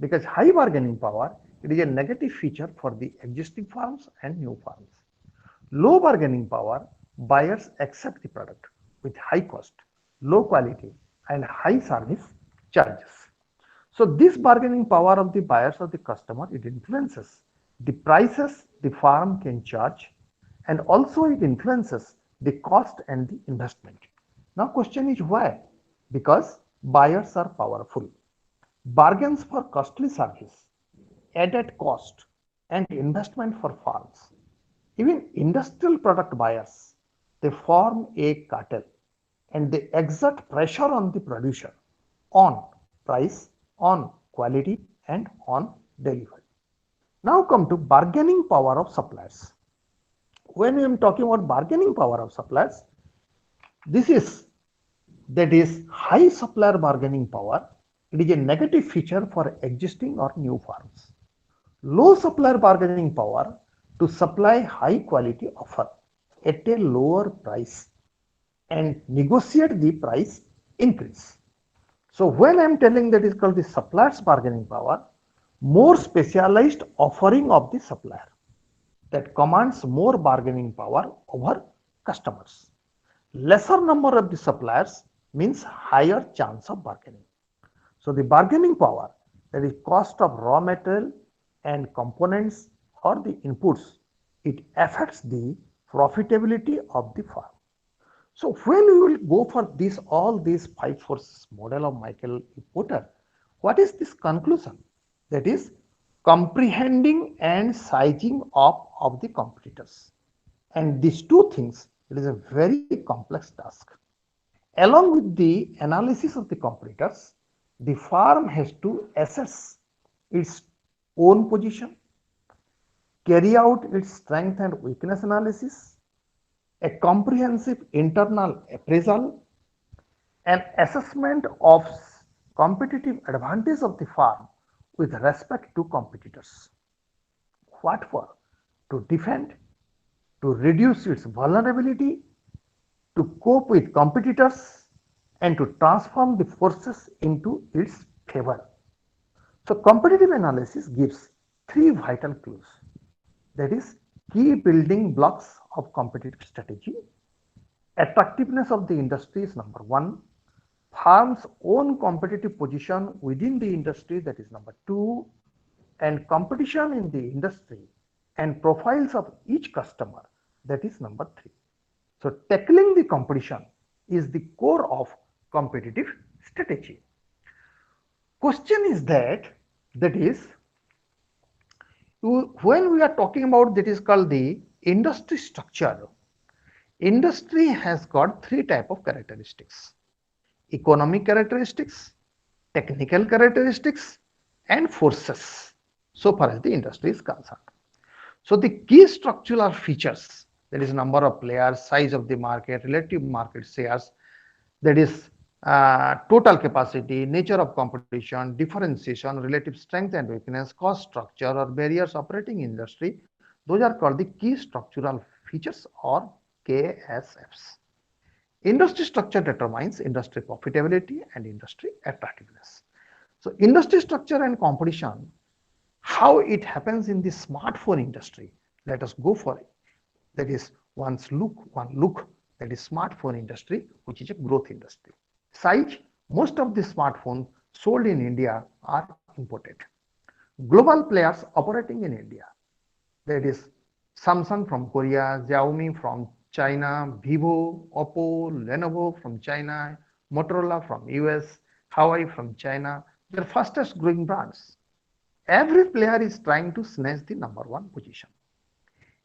Because high bargaining power, it is a negative feature for the existing firms and new firms. Low bargaining power, buyers accept the product with high cost, low quality, and high service charges. So this bargaining power of the buyers or the customer, it influences the prices the firm can charge, and also it influences the cost and the investment. Now question is why? Because buyers are powerful. Bargains for costly service, added cost, and investment for firms. Even industrial product buyers, they form a cartel and they exert pressure on the producer on price, on quality, and on delivery. Now come to bargaining power of suppliers. When I am talking about bargaining power of suppliers, this is, that is, high supplier bargaining power. It is a negative feature for existing or new firms. Low supplier bargaining power to supply high quality offer at a lower price and negotiate the price increase. So when I am telling that is called the supplier's bargaining power, more specialized offering of the supplier. that commands more bargaining power over customers. Lesser number of the suppliers means higher chance of bargaining. So the bargaining power, that is cost of raw material and components or the inputs, it affects the profitability of the farm. So when we will go for this, all these five forces model of Michael E. Porter, what is this conclusion? That is comprehending and sizing up of the competitors. And these two things, it is a very complex task. Along with the analysis of the competitors, the farm has to assess its own position, carry out its strength and weakness analysis, a comprehensive internal appraisal, an assessment of competitive advantage of the farm with respect to competitors. What for? To defend, to reduce its vulnerability, to cope with competitors, and to transform the forces into its favor. So competitive analysis gives three vital clues. That is key building blocks of competitive strategy. Attractiveness of the industry is number one. Farm's own competitive position within the industry, that is number two. And competition in the industry and profiles of each customer, that is number three. So tackling the competition is the core of competitive strategy. Question is that is when we are talking about that is called the industry structure. Industry has got three type of characteristics: economic characteristics, technical characteristics, and forces, so far as the industry is concerned. So the key structural features, that is number of players, size of the market, relative market shares, that is total capacity, nature of competition, differentiation, relative strength and weakness, cost structure or barriers operating industry. Those are called the key structural features or KSFs. Industry structure determines industry profitability and industry attractiveness. So industry structure and competition, how it happens in the smartphone industry. Let us go for it. That is one look, that is smartphone industry, which is a growth industry. Size, most of the smartphones sold in India are imported. Global players operating in India, that is Samsung from Korea, Xiaomi from China, Vivo, Oppo, Lenovo from China, Motorola from US, Huawei from China, their fastest growing brands. Every player is trying to snatch the number one position.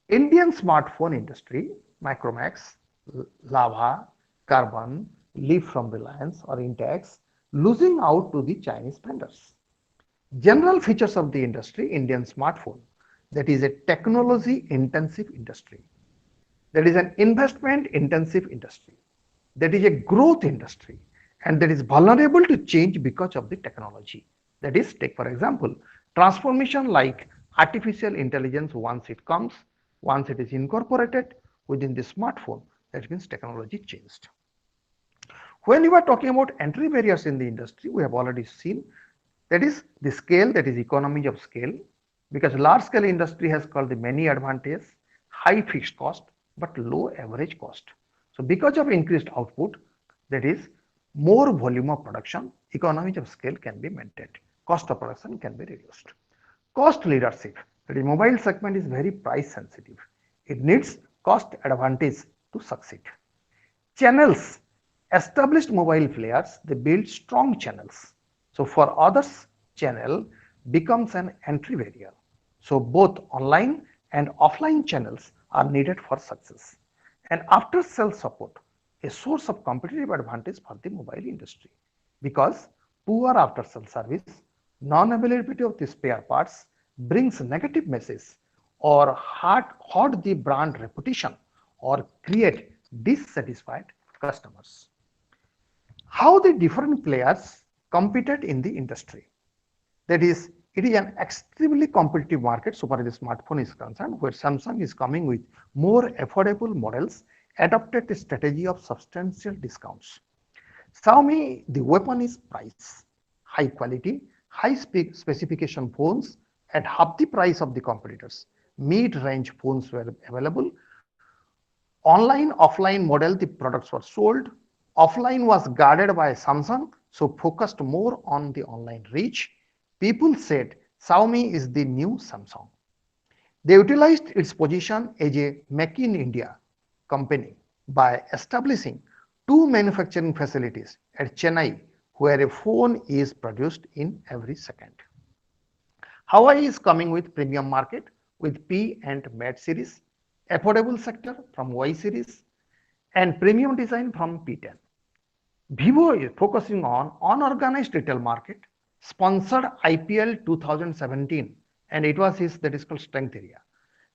Indian smartphone industry, Micromax, Lava, Carbon, Leaf from Reliance or Intex, losing out to the Chinese vendors. General features of the industry, Indian smartphone, that is a technology intensive industry, that is an investment intensive industry, that is a growth industry, and that is vulnerable to change because of the technology. That is, take for example, transformation like artificial intelligence. Once it is incorporated within the smartphone, that means technology changed. When you are talking about entry barriers in the industry, we have already seen that is the scale, that is economy of scale, because large scale industry has called the many advantages, high fixed cost but low average cost. So because of increased output, that is more volume of production, economies of scale can be maintained, cost of production can be reduced. Cost leadership, that is mobile segment is very price sensitive. It needs cost advantage to succeed. Channels, established mobile players, they build strong channels. So for others, channel becomes an entry barrier. So both online and offline channels are needed for success. And after sales support, a source of competitive advantage for the mobile industry, because poor after sales service, non-availability of the spare parts brings negative message or hurt the brand reputation or create dissatisfied customers. How the different players competed in the industry. That is, it is an extremely competitive market so far as the smartphone is concerned, where Samsung is coming with more affordable models, adopted a strategy of substantial discounts. Xiaomi, the weapon is price, high quality, high specification phones at half the price of the competitors. mid-range phones were available. Online, offline model, the products were sold. Offline was guarded by Samsung, so focused more on the online reach. People said Xiaomi is the new Samsung. They utilized its position as a Make in India company by establishing two manufacturing facilities at Chennai, where a phone is produced in every second. Huawei is coming with premium market with P and Mate series, affordable sector from Y series, and premium design from P10. Vivo is focusing on unorganized retail market, sponsored IPL 2017, and it was his that is called strength area.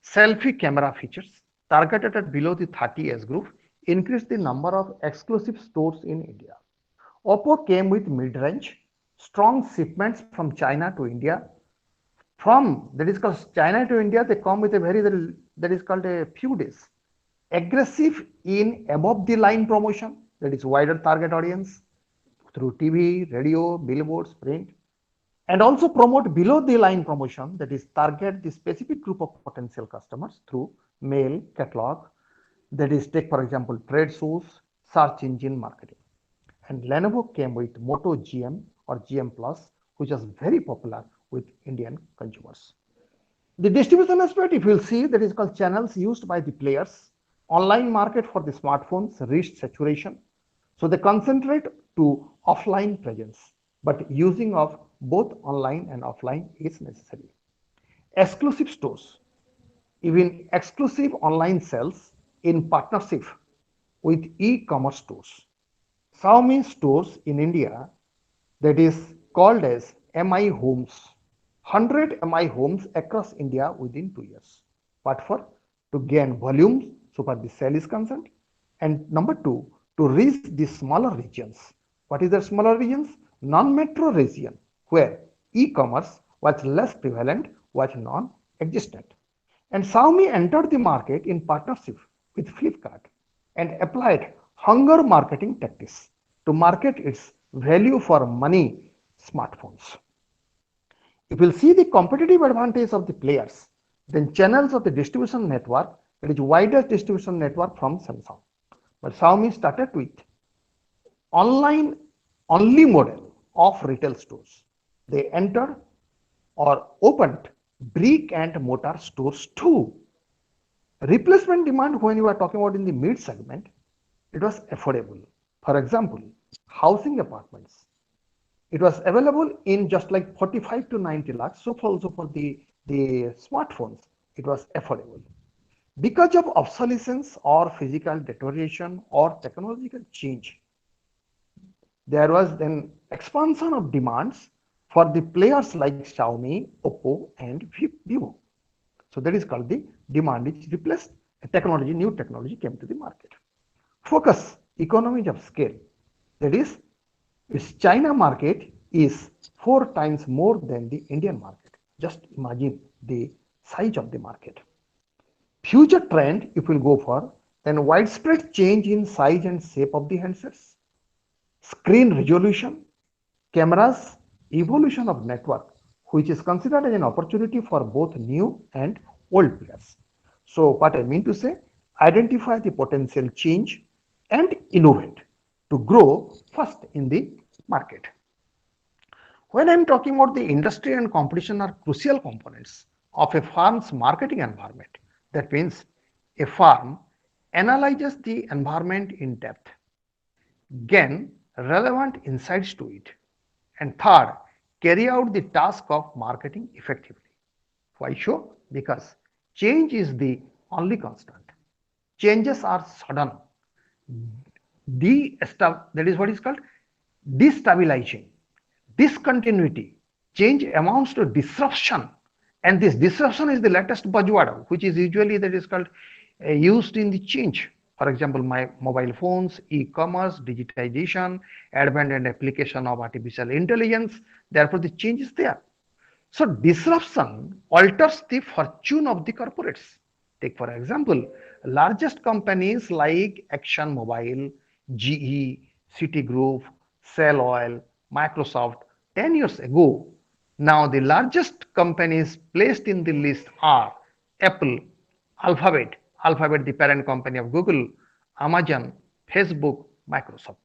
Selfie camera features targeted at below the 30 age group increased the number of exclusive stores in India. Oppo came with mid-range, strong shipments from China to India. From that is called China to India, they come with a very that is called a few days. Aggressive in above the line promotion, that is wider target audience through TV, radio, billboards, print, and also promote below the line promotion, that is target the specific group of potential customers through mail, catalog, that is take for example trade shows, search engine marketing. And Lenovo came with Moto GM or GM Plus, which was very popular with Indian consumers. The distribution aspect, if you'll see, that is called channels used by the players. Online market for the smartphones reached saturation. So they concentrate to offline presence, but using of both online and offline is necessary. Exclusive stores, even exclusive online sales in partnership with e-commerce stores. Xiaomi stores in India, that is called as MI Homes. 100 MI homes across India within 2 years. What for? To gain volumes, so far the sale is concerned. And number two, to reach the smaller regions. What is the smaller regions? Non-metro region, where e-commerce was less prevalent, was non-existent. And Xiaomi entered the market in partnership with Flipkart and applied hunger marketing tactics to market its value for money smartphones. If we'll see the competitive advantage of the players, then channels of the distribution network, it is widest distribution network from Samsung. But Xiaomi started with online only model of retail stores. They entered or opened brick and mortar stores too. Replacement demand, when you are talking about in the mid segment, it was affordable. For example, housing apartments. It was available in just like 45 to 90 lakhs. So also for the smartphones, it was affordable. Because of obsolescence or physical deterioration or technological change, there was then expansion of demands for the players like Xiaomi, Oppo, and Vivo. So that is called the demand which replaced technology, new technology came to the market. Focus, economies of scale. That is, its China market is 4 times more than the Indian market. Just imagine the size of the market. Future trend, if we'll go for, then widespread change in size and shape of the handsets, screen resolution, cameras, evolution of network, which is considered as an opportunity for both new and old players. So what I mean to say, identify the potential change and innovate to grow first in the market. When I'm talking about the industry and competition are crucial components of a firm's marketing environment. That means a firm analyzes the environment in depth, gain relevant insights to it, and third, carry out the task of marketing effectively. Why so? Because change is the only constant. Changes are sudden. That is what is called destabilizing, discontinuity. Change amounts to disruption, and this disruption is the latest buzzword, which is usually that is called used in the change. For example, my mobile phones, e-commerce, digitization, advent and application of artificial intelligence. Therefore, the change is there. So disruption alters the fortune of the corporates. Take for example, largest companies like Action Mobile, GE, Citigroup, Shell Oil, Microsoft 10 years ago. Now the largest companies placed in the list are Apple, Alphabet, Alphabet, the parent company of Google, Amazon, Facebook, Microsoft.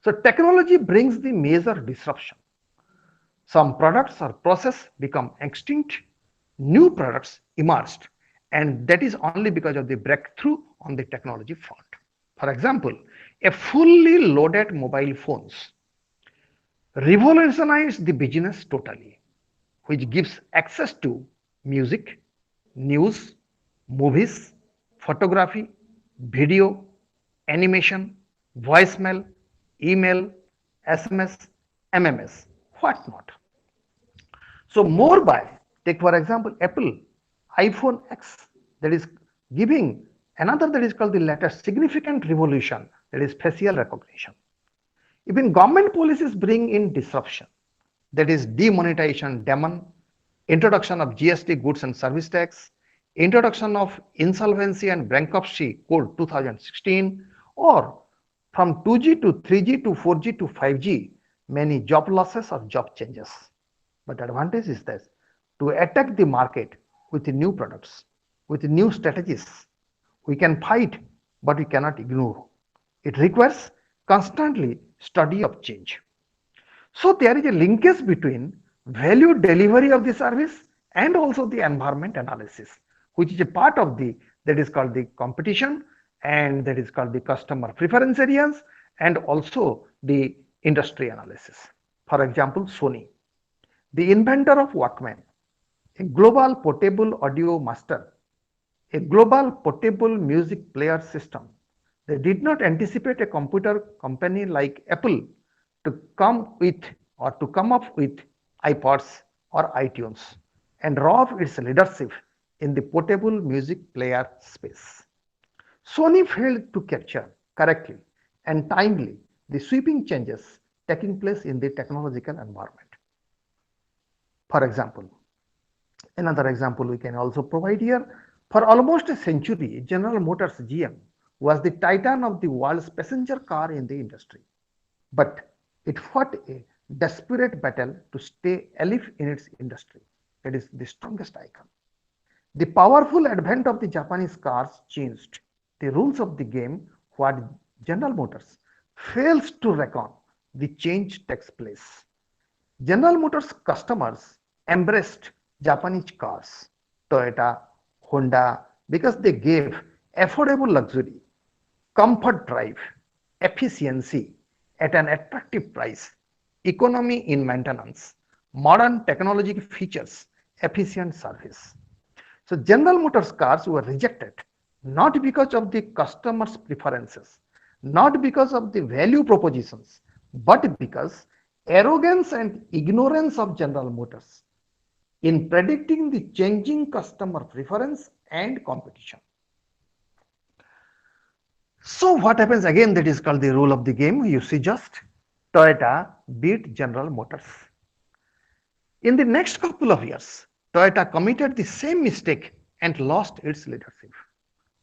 So technology brings the major disruption. Some products or process become extinct, new products emerged, and that is only because of the breakthrough on the technology front. For example, a fully loaded mobile phones revolutionized the business totally, which gives access to music, news, movies, photography, video, animation, voicemail, email, SMS, MMS, whatnot. So more by, take for example, Apple iPhone X, that is giving another, that is called the latest significant revolution, that is facial recognition. Even government policies bring in disruption, that is demonetization, demon, introduction of GST goods and service tax, introduction of insolvency and bankruptcy code 2016, or from 2G to 3G to 4G to 5G, many job losses or job changes. But the advantage is this: to attack the market with new products, with new strategies, we can fight, but we cannot ignore. It requires constantly study of change. So there is a linkage between value delivery of the service and also the environment analysis, which is a part of the, that is called the competition, and that is called the customer preference areas, and also the industry analysis. For example, Sony, the inventor of Walkman, a global portable audio master, a global portable music player system. They did not anticipate a computer company like Apple to come with or to come up with iPods or iTunes and rob its leadership in the portable music player space. Sony failed to capture correctly and timely the sweeping changes taking place in the technological environment. For example, another example we can also provide here. For almost a century, General Motors GM was the titan of the world's passenger car in the industry. But it fought a desperate battle to stay alive in its industry. It is the strongest icon. The powerful advent of the Japanese cars changed the rules of the game. What General Motors fails to reckon, the change takes place. General Motors customers embraced Japanese cars, Toyota, Honda, because they gave affordable luxury, comfort drive, efficiency at an attractive price, economy in maintenance, modern technological features, efficient service. So General Motors cars were rejected not because of the customers' preferences, not because of the value propositions, but because arrogance and ignorance of General Motors in predicting the changing customer preference and competition. So what happens again, that is called the rule of the game. You see, just Toyota beat General Motors. In the next couple of years, Toyota committed the same mistake and lost its leadership.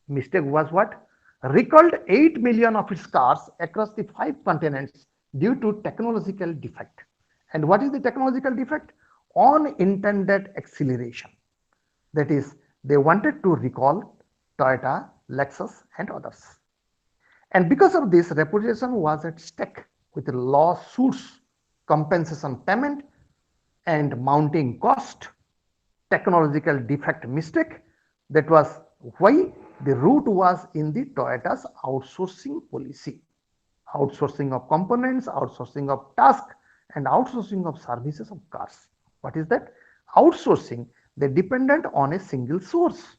Mistake was what? Recalled 8 million of its cars across the 5 continents due to technological defect. And what is the technological defect? Unintended acceleration. That is, they wanted to recall Toyota, Lexus, and others. And because of this, reputation was at stake with lawsuits, compensation payment, and mounting cost, technological defect mistake. That was why the root was in the Toyota's outsourcing policy. Outsourcing of components, outsourcing of tasks, and outsourcing of services of cars. What is that? Outsourcing, they dependent on a single source.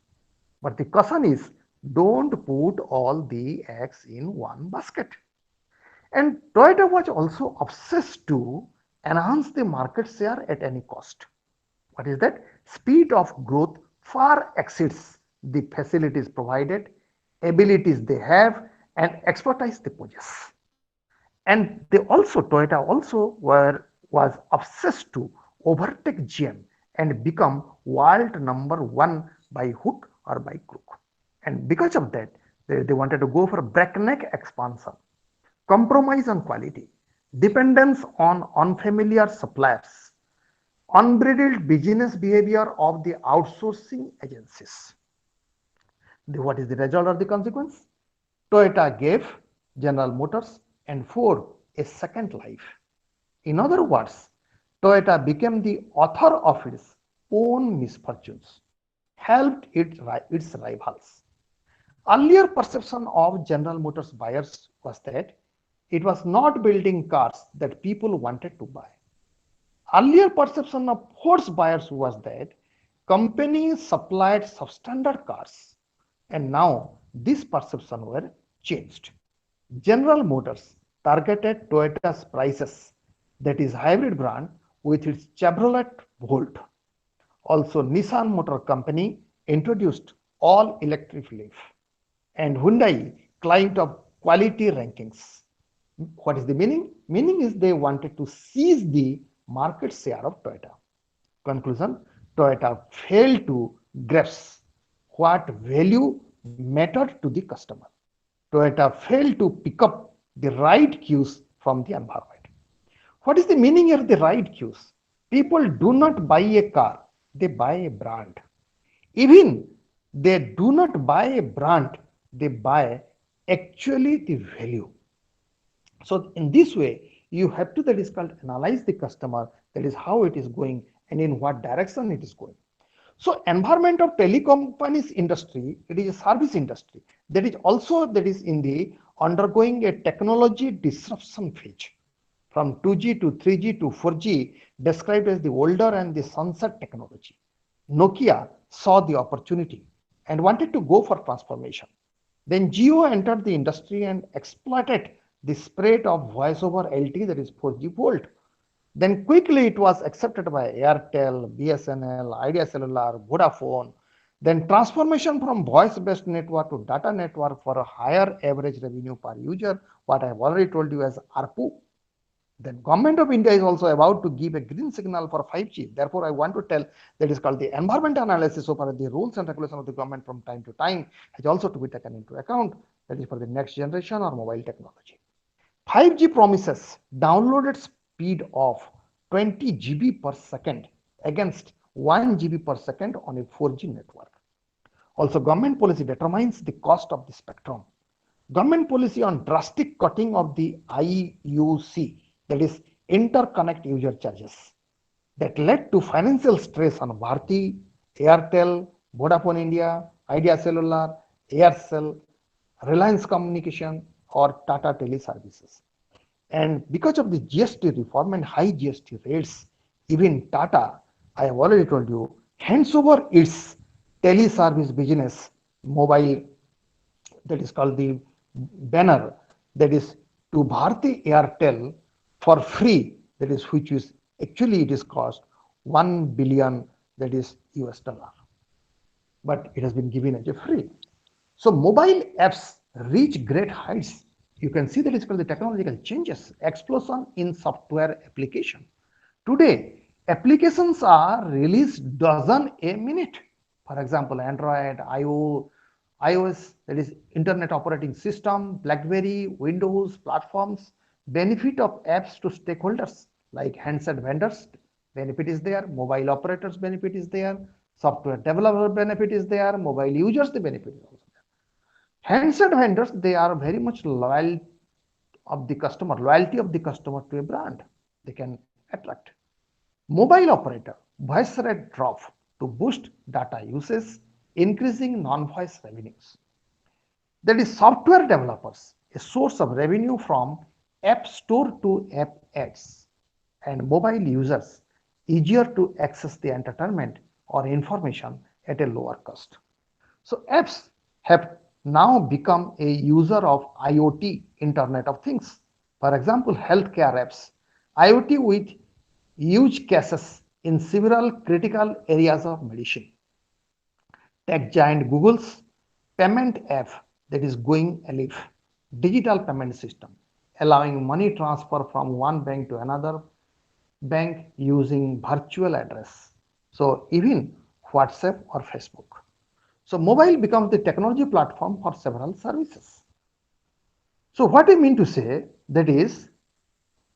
But the caution is, don't put all the eggs in one basket. And Toyota was also obsessed to enhance the market share at any cost. What is that? Speed of growth far exceeds the facilities provided, abilities they have, and expertise they possess. And they also, Toyota also was obsessed to overtake GM and become world number one by hook or by crook. And because of that, they wanted to go for breakneck expansion, compromise on quality, dependence on unfamiliar suppliers, Unbridled business behavior of the outsourcing agencies. What is the result or the consequence? Toyota gave General Motors and Ford a second life. In other words, Toyota became the author of its own misfortunes, helped its rivals. Earlier perception of General Motors buyers was that it was not building cars that people wanted to buy. Earlier perception of Ford's buyers was that companies supplied substandard cars, and now this perception were changed. General Motors targeted Toyota's prices, that is hybrid brand, with its Chevrolet Volt. Also, Nissan Motor Company introduced all electric Leaf, and Hyundai climbed up quality rankings. What is the meaning? Meaning is they wanted to seize the market share of Toyota. Conclusion: Toyota failed to grasp what value mattered to the customer. Toyota failed to pick up the right cues from the environment. What is the meaning of the right cues? People do not buy a car, they buy a brand. Even they do not buy a brand, they buy actually the value. So in this way, you have to, that is called, analyze the customer, that is how it is going and in what direction it is going. So environment of telecom companies industry, it is a service industry that is also, that is in the undergoing a technology disruption phase from 2G to 3G to 4G, described as the older and the sunset technology. Nokia saw the opportunity and wanted to go for transformation. Then Jio entered the industry and exploited the spread of voice over LTE, that is 4G Volt. Then quickly it was accepted by Airtel, BSNL, Idea Cellular, Vodafone. Then transformation from voice-based network to data network for a higher average revenue per user, what I have already told you as ARPU. Then Government of India is also about to give a green signal for 5G. Therefore, I want to tell that is called the environmental analysis. So far, the rules and regulations of the government from time to time has also to be taken into account. That is for the next generation or mobile technology. 5G promises downloaded speed of 20 GB per second against 1 GB per second on a 4G network. Also, government policy determines the cost of the spectrum. Government policy on drastic cutting of the IUC, that is interconnect user charges, that led to financial stress on Bharti, Airtel, Vodafone India, Idea Cellular, Aircel, Reliance Communication, or Tata Teleservices. And because of the GST reform and high GST rates, even Tata, I have already told you, hands over its teleservice business, mobile, that is called the banner, that is to Bharti Airtel for free, that is which is actually it is cost 1 billion, that is US dollar, but it has been given as a free. So mobile apps reach great heights. You can see that it's called the technological changes, explosion in software application. Today, applications are released dozen a minute. For example, Android, iOS, that is Internet Operating System, BlackBerry, Windows platforms. Benefit of apps to stakeholders like handset vendors, benefit is there, mobile operators benefit is there, software developer benefit is there, mobile users the benefit is also there. Handset vendors, they are very much loyalty of the customer to a brand. They can attract. Mobile operator, voice rate drop to boost data usage, increasing non-voice revenues. That is software developers, a source of revenue from app store to app ads, and mobile users, easier to access the entertainment or information at a lower cost. So apps have now become a user of IoT, Internet of Things. For example, healthcare apps, IoT with huge cases in several critical areas of medicine. Tech giant Google's payment app, that is Going Alif, digital payment system, allowing money transfer from one bank to another bank using virtual address. So even WhatsApp or Facebook. So mobile becomes the technology platform for several services. So what I mean to say, that is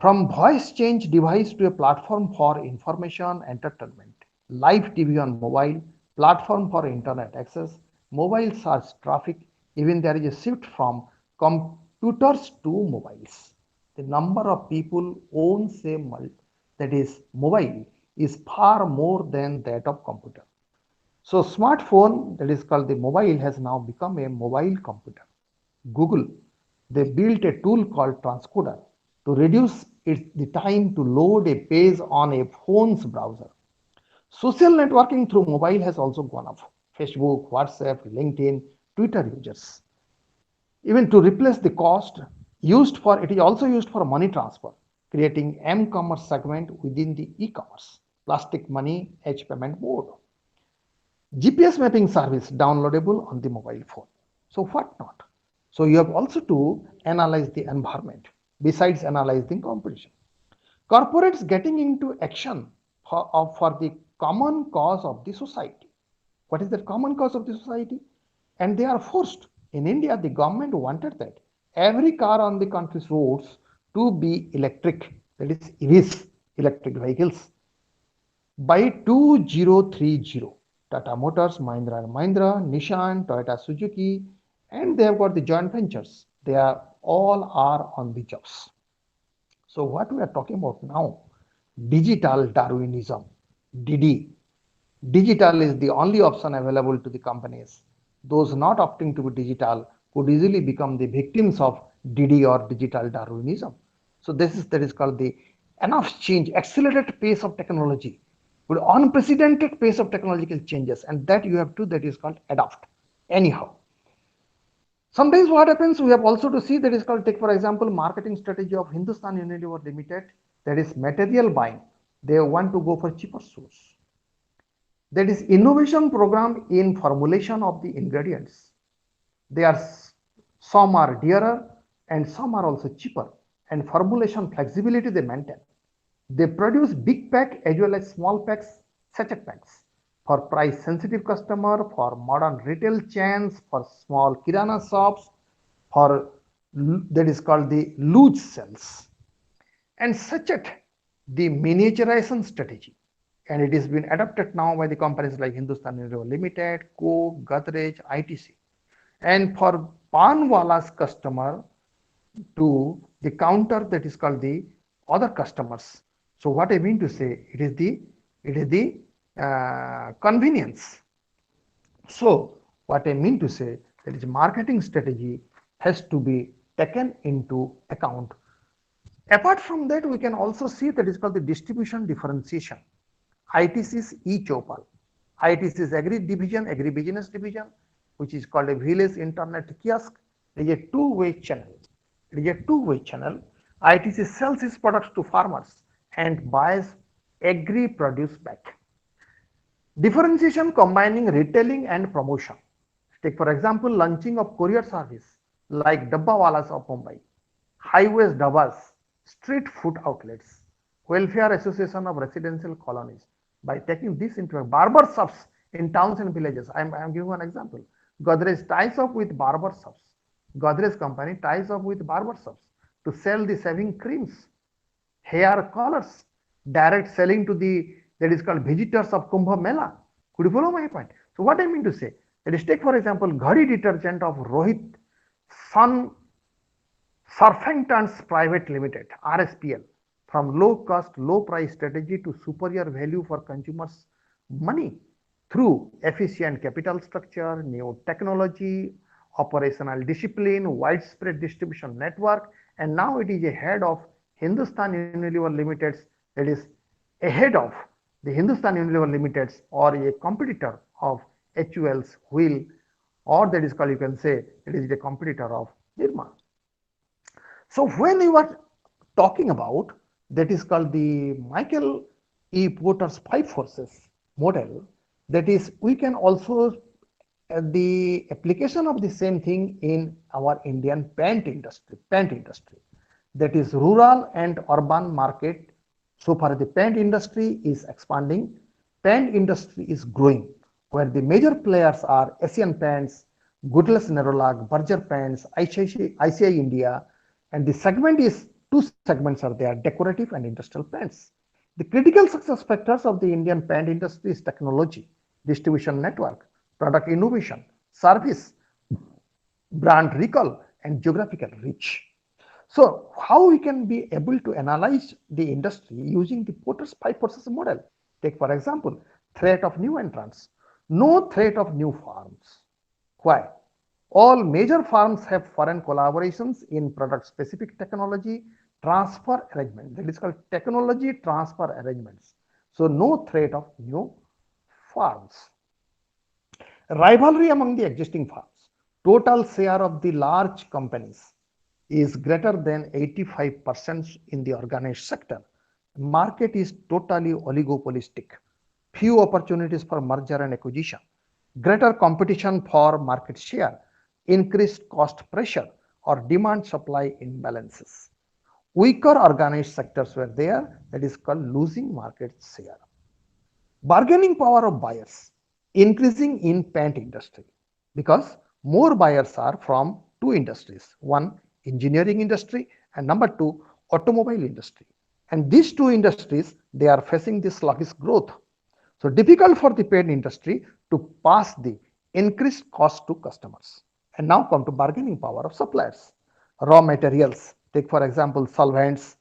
From voice change device to a platform for information, entertainment, live TV on mobile, platform for internet access, mobile search traffic, even there is a shift from computers to mobiles. The number of people owns a that is mobile is far more than that of computer. So smartphone that is called the mobile has now become a mobile computer. Google, they built a tool called transcoder to reduce the time to load a page on a phone's browser. Social networking through mobile has also gone up. Facebook, WhatsApp, LinkedIn, Twitter users. Even to replace the cost used for, it is also used for money transfer, creating m-commerce segment within the e-commerce, plastic money, edge payment mode. GPS mapping service downloadable on the mobile phone. So what not? So you have also to analyze the environment besides analyzing competition. Corporates getting into action for the common cause of the society. What is the common cause of the society? And they are forced. In India, the government wanted that every car on the country's roads to be electric, that is EVs, electric vehicles. By 2030, Tata Motors, Mahindra and Mahindra, Nissan, Toyota Suzuki, and they have got the joint ventures. They are all are on the jobs. So what we are talking about now, digital Darwinism, DD. Digital is the only option available to the companies. Those not opting to be digital could easily become the victims of DD or digital Darwinism. So that is called the enough change, accelerated pace of technology, with unprecedented pace of technological changes, and that you have to, that is called adapt. Anyhow, sometimes what happens, we have also to see that is called, take for example, marketing strategy of Hindustan Unilever Limited, that is material buying. They want to go for cheaper source. That is innovation program in formulation of the ingredients. They are, some are dearer and some are also cheaper, and formulation flexibility they maintain. They produce big pack as well as small packs, sachet packs for price sensitive customer, for modern retail chains, for small kirana shops, for that is called the loose cells. And sachet, the miniaturization strategy, and it has been adopted now by the companies like Hindustan Unilever Limited, Coke, Godrej, ITC. And for Panwala's customer to the counter, that is called the other customers. So what I mean to say, it is the convenience. So what I mean to say, that is marketing strategy has to be taken into account. Apart from that, we can also see that is called the distribution differentiation. ITC's e-Chopal, ITC's agribusiness division, which is called a village internet kiosk. It is a two-way channel. It is a two-way channel. ITC sells its products to farmers and buys agri produce back. Differentiation combining retailing and promotion. Take for example, launching of courier service like Dabbawalas of Mumbai, highways dabbas, street food outlets, welfare association of residential colonies. By taking this into a barber shops in towns and villages, I am giving one example. Godrej ties up with barber shops. Godrej company ties up with barber shops to sell the shaving creams, hair colors, direct selling to the, that is called visitors of Kumbh Mela. Could you follow my point? So what I mean to say, let us take for example, Ghadi detergent of Rohit Sun Surfactants Private Limited, RSPL, from low cost, low price strategy to superior value for consumers' money through efficient capital structure, new technology, operational discipline, widespread distribution network, and now it is ahead of Hindustan Unilever Limited's, that is ahead of the Hindustan Unilever Limited's or a competitor of HUL's Wheel, or that is called, you can say, it is a competitor of Nirma. So when you are talking about, that is called the Michael E. Porter's 5 forces model, that is, we can also the application of the same thing in our Indian paint industry, that is rural and urban market. So far the paint industry is expanding, paint industry is growing, where the major players are Asian Paints, Goodrich Nerolac, Berger Paints, ICI India, and the segment is two segments are there, decorative and industrial paints. The critical success factors of the Indian paint industry is technology, distribution network, product innovation, service, brand recall, and geographical reach. So how we can be able to analyze the industry using the Porter's five forces model? Take for example, threat of new entrants, no threat of new firms. Why? All major firms have foreign collaborations in product specific technology transfer arrangement. That is called technology transfer arrangements. So no threat of new firms. Rivalry among the existing firms. Total share of the large companies is greater than 85% in the organized sector. Market is totally oligopolistic. Few opportunities for merger and acquisition. Greater competition for market share. Increased cost pressure or demand supply imbalances. Weaker organized sectors were there, that is called losing market share. Bargaining power of buyers increasing in paint industry because more buyers are from two industries, one engineering industry and number two automobile industry, and these two industries they are facing this sluggish growth, so difficult for the paint industry to pass the increased cost to customers. And now come to bargaining power of suppliers. Raw materials, take for example solvents,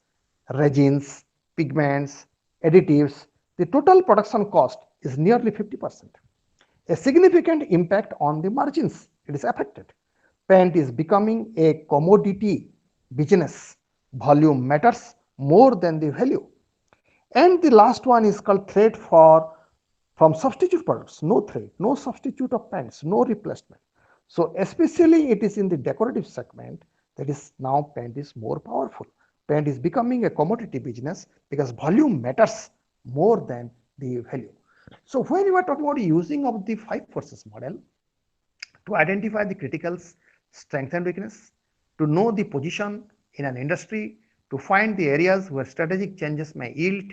resins, pigments, additives, the total production cost is nearly 50%. A significant impact on the margins, it is affected. Paint is becoming a commodity business. Volume matters more than the value. And the last one is called threat from substitute products. No threat, no substitute of paints, no replacement. So especially it is in the decorative segment that is now paint is more powerful. Paint is becoming a commodity business because volume matters more than the value. So when you are talking about using of the five forces model to identify the critical strength and weakness, to know the position in an industry, to find the areas where strategic changes may yield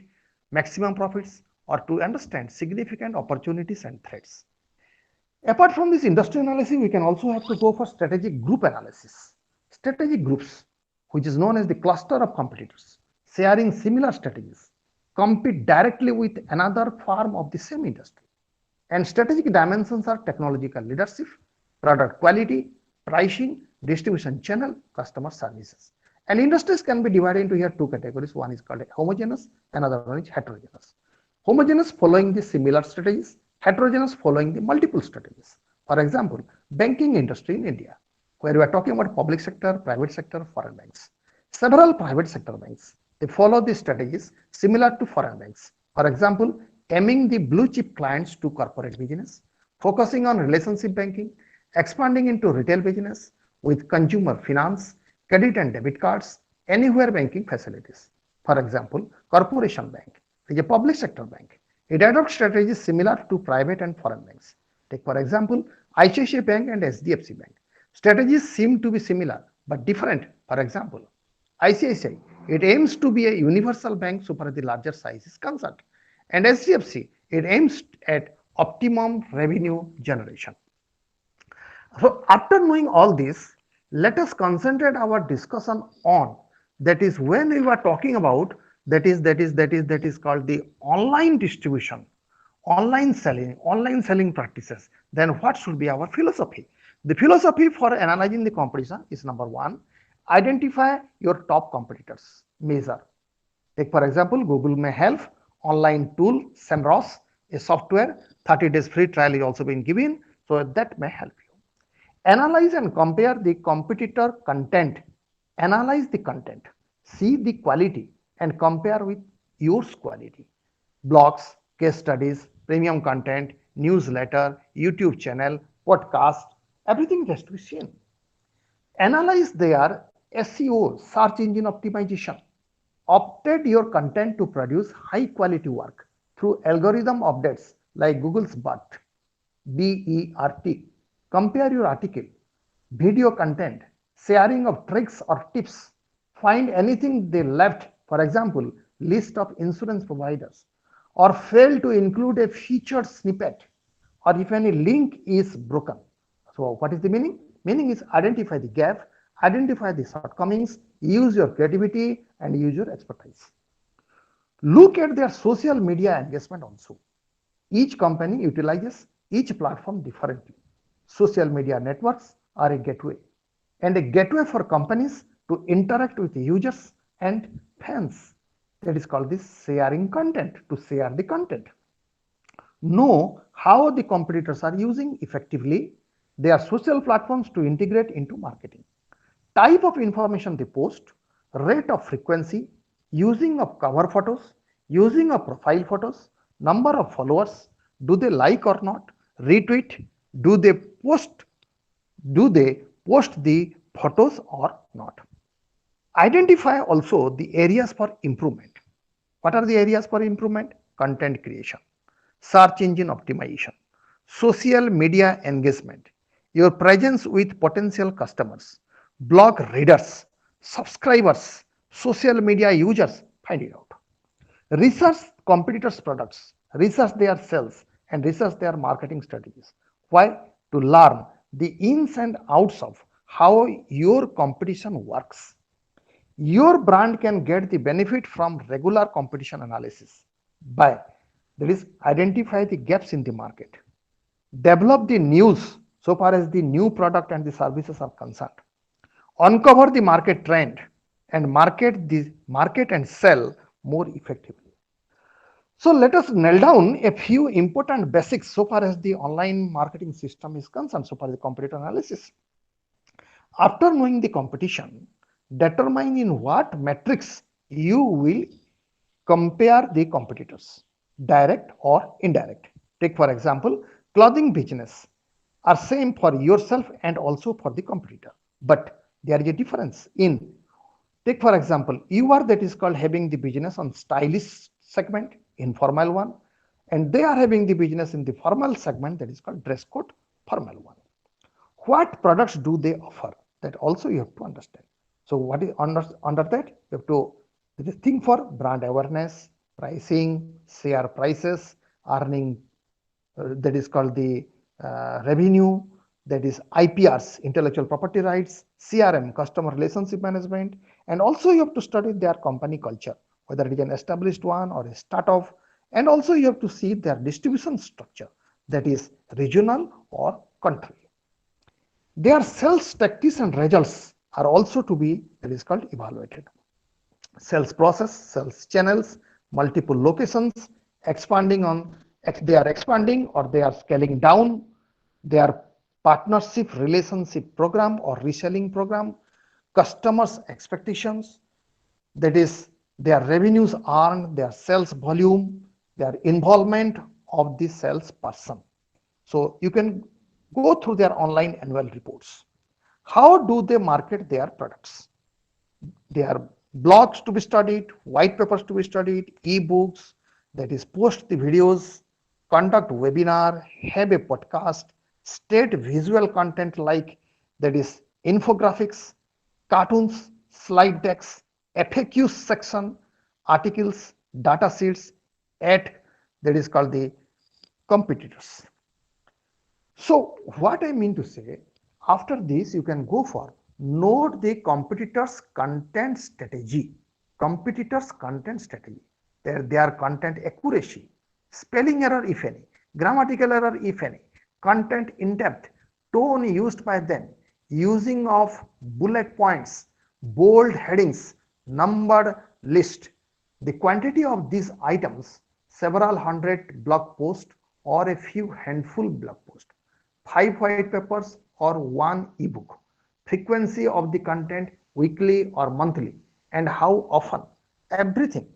maximum profits, or to understand significant opportunities and threats. Apart from this industry analysis, we can also have to go for strategic group analysis. Strategic groups, which is known as the cluster of competitors, sharing similar strategies, compete directly with another firm of the same industry. And strategic dimensions are technological leadership, product quality, pricing, distribution channel, customer services. And industries can be divided into here two categories. One is called homogeneous, another one is heterogeneous. Homogeneous following the similar strategies, heterogeneous following the multiple strategies. For example, banking industry in India, where we are talking about public sector, private sector, foreign banks. Several private sector banks, they follow the strategies similar to foreign banks. For example, aiming the blue chip clients to corporate business, focusing on relationship banking, expanding into retail business with consumer finance, credit and debit cards, anywhere banking facilities. For example, Corporation Bank is a public sector bank. It adopts strategies similar to private and foreign banks. Take for example, ICICI Bank and SDFC Bank. Strategies seem to be similar but different. For example, ICICI, it aims to be a universal bank so far as the larger size is concerned. And SDFC, it aims at optimum revenue generation. So after knowing all this, let us concentrate our discussion on, that is when we were talking about that is called the online distribution, online selling practices. Then what should be our philosophy? The philosophy for analyzing the competition is number one, identify your top competitors, measure. Take for example, Google may help, online tool, Semrush, a software, 30 days free trial is also been given, so that may help you. Analyze and compare the competitor content. Analyze the content, see the quality and compare with yours quality. Blogs, case studies, premium content, newsletter, YouTube channel, podcast, everything has to be seen. Analyze their SEO, search engine optimization. Update your content to produce high quality work through algorithm updates like Google's BERT, BERT. Compare your article, video content, sharing of tricks or tips. Find anything they left, for example, list of insurance providers, or fail to include a featured snippet, or if any link is broken. So what is the meaning? Meaning is identify the gap, identify the shortcomings, use your creativity, and use your expertise. Look at their social media engagement also. Each company utilizes each platform differently. Social media networks are a gateway and a gateway for companies to interact with users and fans. That is called this sharing content, to share the content. Know how the competitors are using effectively their social platforms to integrate into marketing. Type of information they post, rate of frequency, using of cover photos, using of profile photos, number of followers, do they like or not, retweet, do they post, do they post the photos or not. Identify also the areas for improvement. What are the areas for improvement? Content creation, search engine optimization, social media engagement, your presence with potential customers, blog readers, subscribers, social media users, find it out. Research competitors' products, research their sales, and research their marketing strategies. Why? To learn the ins and outs of how your competition works. Your brand can get the benefit from regular competition analysis by, that is, identify the gaps in the market, develop the news so far as the new product and the services are concerned, uncover the market trend, and market and sell more effectively. So let us nail down a few important basics so far as the online marketing system is concerned, so far as the competitor analysis. After knowing the competition, determine in what metrics you will compare the competitors, direct or indirect. Take for example, clothing business are same for yourself and also for the competitor, but there is a difference in, take for example, you are, that is called, having the business on stylish segment, informal one, and they are having the business in the formal segment, that is called dress code, formal one. What products do they offer? That also you have to understand. So what is under that? You have to think for brand awareness, pricing, share prices, earning, that is called the revenue, that is IPRs, intellectual property rights, CRM, customer relationship management, and also you have to study their company culture, whether it is an established one or a startup, and also you have to see their distribution structure, that is regional or country. Their sales tactics and results are also to be, that is called, evaluated. Sales process, sales channels, multiple locations, expanding on, they are expanding or they are scaling down, their partnership relationship program or reselling program, customers' expectations, that is their revenues earned, their sales volume, their involvement of the salesperson. So you can go through their online annual reports. How do they market their products? There are blogs to be studied, white papers to be studied, ebooks, that is post the videos, conduct webinar, have a podcast, state visual content like, that is infographics, cartoons, slide decks, FAQ section, articles, data sheets at, that is called, the competitors. So what I mean to say, after this you can go for note the competitors content strategy, competitors content strategy, their content accuracy, spelling error if any, grammatical error if any, content in depth, tone used by them, using of bullet points, bold headings, numbered list, the quantity of these items, several hundred blog posts or a few handful blog posts, 5 white papers or 1 ebook, frequency of the content, weekly or monthly, and how often, everything.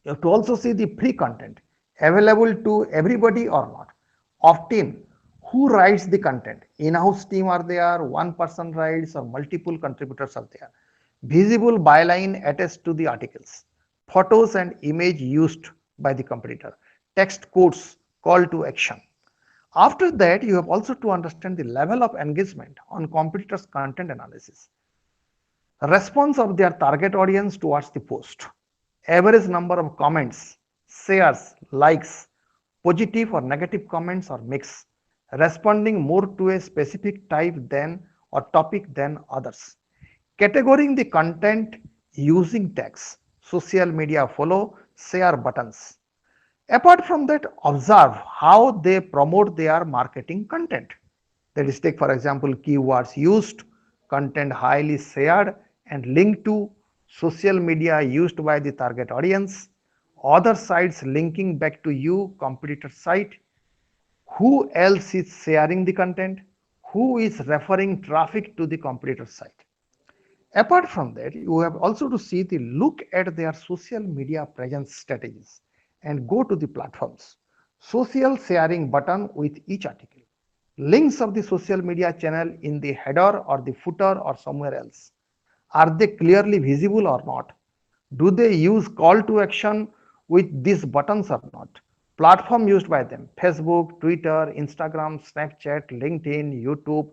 You have to also see the free content available to everybody or not. Often, who writes the content? In-house team are there, one person writes, or multiple contributors are there. Visible byline attached to the articles, photos and image used by the competitor, text quotes, call to action. After that, you have also to understand the level of engagement on competitors' content analysis, response of their target audience towards the post, average number of comments, shares, likes, positive or negative comments or mix, responding more to a specific type than or topic than others, categorizing the content using tags, social media follow, share buttons. Apart from that, observe how they promote their marketing content. That is, take for example, keywords used, content highly shared and linked to, social media used by the target audience, other sites linking back to you, competitor site, who else is sharing the content, who is referring traffic to the competitor site. Apart from that, you have also to see the look at their social media presence strategies and go to the platforms. Social sharing button with each article. Links of the social media channel in the header or the footer or somewhere else. Are they clearly visible or not? Do they use call to action with these buttons or not? Platform used by them: Facebook, Twitter, Instagram, Snapchat, LinkedIn, YouTube.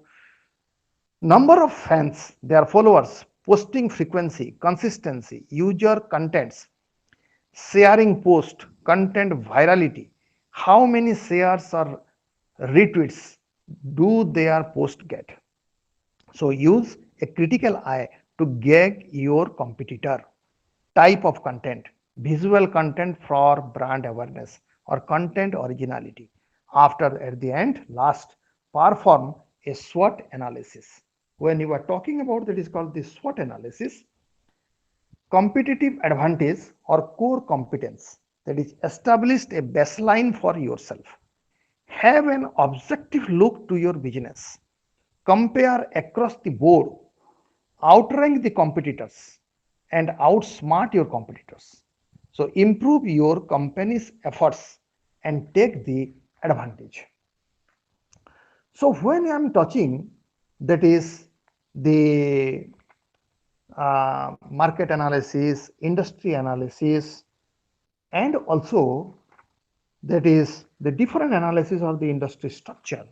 Number of fans, their followers, posting frequency, consistency, user contents, sharing post, content virality, how many shares or retweets do their post get. So use a critical eye to gauge your competitor. Type of content: visual content for brand awareness or content originality. After, at the end, last, perform a SWOT analysis. When you are talking about that is called the SWOT analysis, competitive advantage or core competence, that is, establish a baseline for yourself. Have an objective look to your business. Compare across the board, outrank the competitors and outsmart your competitors. So improve your company's efforts and take the advantage. So when I am touching, that is the market analysis, industry analysis, and also that is the different analysis of the industry structure,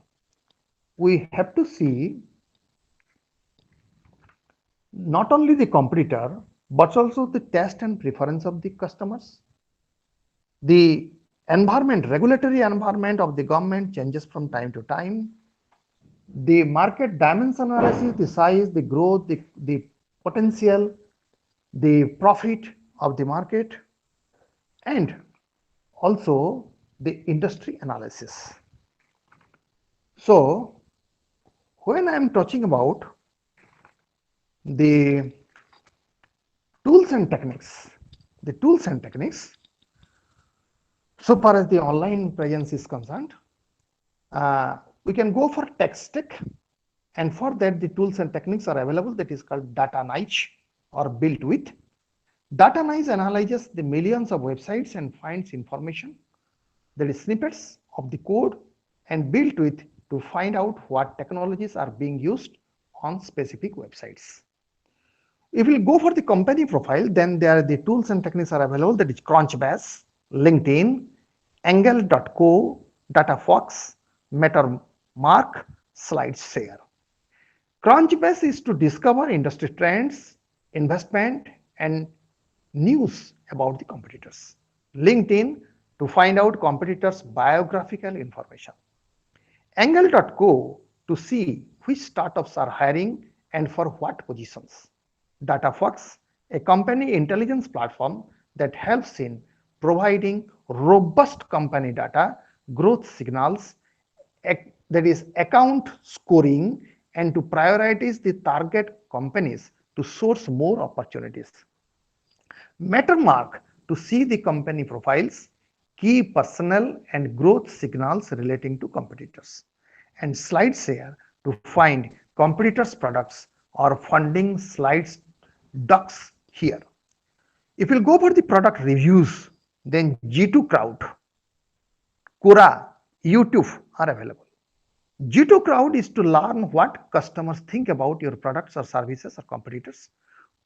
we have to see not only the competitor, but also the taste and preference of the customers. The environment, regulatory environment of the government changes from time to time. The market dimension analysis, the size, the growth, the potential, the profit of the market, and also the industry analysis. So when I am talking about the tools and techniques, so far as the online presence is concerned, we can go for text tech, and for that the tools and techniques are available, that is called DataNiche or built with. DataNiche analyzes the millions of websites and finds information, that is snippets of the code, and built with to find out what technologies are being used on specific websites. If we go for the company profile, then there are the tools and techniques are available, that is Crunchbase, LinkedIn, Angle.co, DataFox, MetaMark, SlideShare. Crunchbase is to discover industry trends, investment, and news about the competitors. LinkedIn to find out competitors' biographical information. Angle.co to see which startups are hiring and for what positions. DataFox, a company intelligence platform that helps in providing robust company data, growth signals, that is account scoring, and to prioritize the target companies to source more opportunities. MetaMark to see the company profiles, key personnel and growth signals relating to competitors. And SlideShare to find competitors' products or funding slides ducks here. If you go for the product reviews, then G2 Crowd, Quora, YouTube are available. G2 Crowd is to learn what customers think about your products or services or competitors.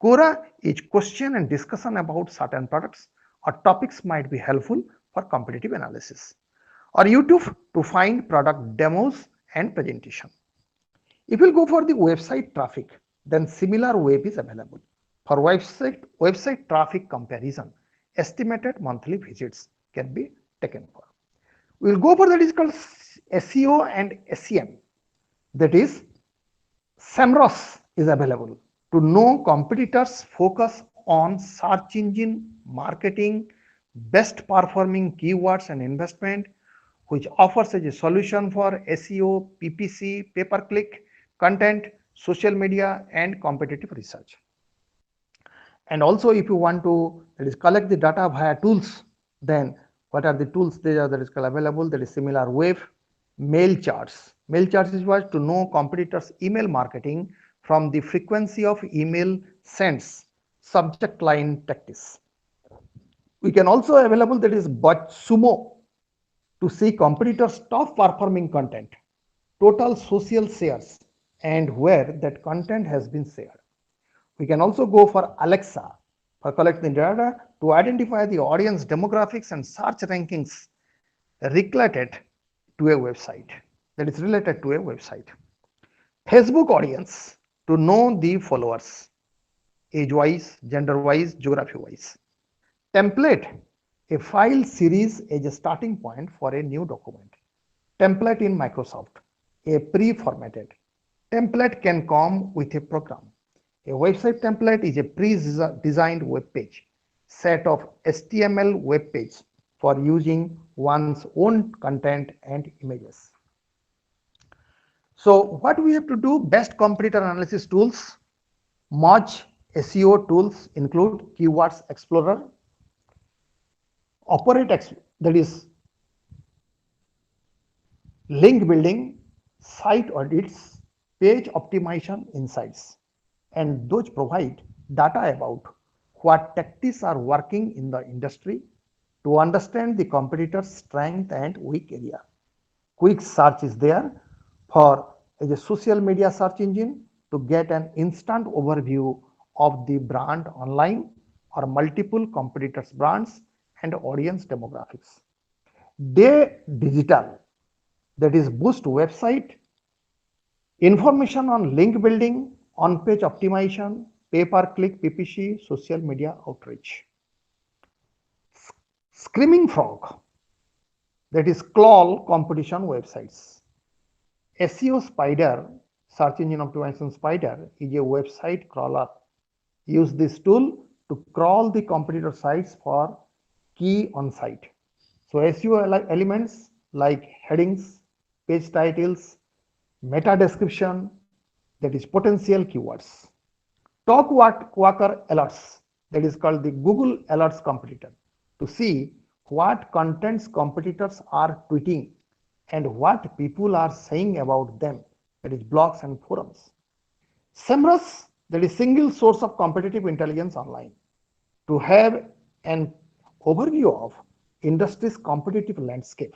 Quora is question and discussion about certain products or topics might be helpful for competitive analysis. Or YouTube to find product demos and presentation. If you go for the website traffic, then SimilarWeb is available. For website traffic comparison, estimated monthly visits can be taken for. We will go for that is called SEO and SEM. That is, SEMrush is available to know competitors focus on search engine marketing, best performing keywords and investment, which offers as a solution for SEO, PPC, pay-per-click, content, social media, and competitive research. And also, if you want to collect the data via tools, then what are the tools that is available? That is SimilarWeb, MailCharts. MailCharts is what to know competitors' email marketing from the frequency of email sends, subject line tactics. We can also available that is BotSumo to see competitors' top performing content, total social shares, and where that content has been shared. We can also go for Alexa for collecting data to identify the audience demographics and search rankings related to a website. That is related to a website. Facebook audience to know the followers, age-wise, gender-wise, geography-wise. Template, a file series as a starting point for a new document. Template in Microsoft, a pre-formatted. Template can come with a program. A website template is a pre-designed web page, set of HTML web page for using one's own content and images. So what we have to do, best competitor analysis tools, Moz SEO tools include Keywords Explorer, that is link building, site audits, page optimization insights, and those provide data about what tactics are working in the industry to understand the competitor's strength and weak area. Quick search is there for a social media search engine to get an instant overview of the brand online or multiple competitors' brands and audience demographics. Day Digital, that is boost website, information on link building, on-page optimization, pay-per-click, PPC, social media outreach. Screaming Frog, that is crawl competition websites. SEO Spider, search engine optimization spider, is a website crawler. Use this tool to crawl the competitor sites for key on site. So SEO elements like headings, page titles, meta description, that is potential keywords. TalkWalker alerts, that is called the Google Alerts competitor, to see what contents competitors are tweeting and what people are saying about them, that is blogs and forums. SEMrush, that is single source of competitive intelligence online, to have an overview of industry's competitive landscape,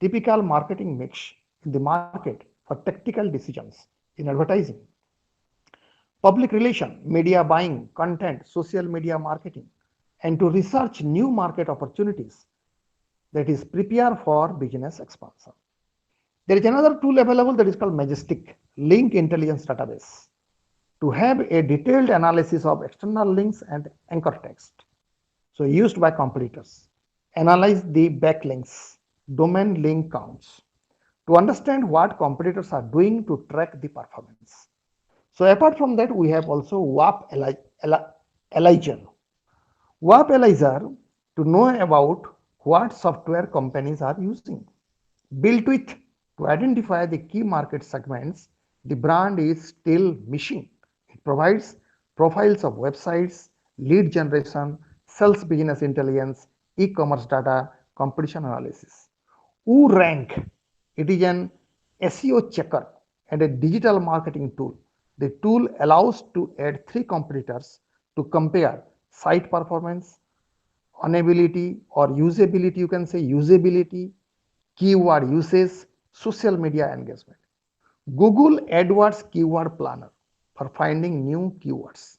typical marketing mix in the market for tactical decisions in advertising, public relation, media buying, content, social media marketing, and to research new market opportunities, that is prepare for business expansion. There is another tool available that is called Majestic Link Intelligence Database to have a detailed analysis of external links and anchor text. So used by competitors. Analyze the backlinks, domain link counts to understand what competitors are doing to track the performance. So apart from that, we have also WAP Analyzer. WAP Analyzer to know about what software companies are using. BuildWith to identify the key market segments the brand is still missing. It provides profiles of websites, lead generation, sales business intelligence, e-commerce data, competition analysis. WooRank, it is an SEO checker and a digital marketing tool. The tool allows to add 3 competitors to compare site performance, unability or usability, you can say usability, keyword usage, social media engagement. Google AdWords Keyword Planner for finding new keywords.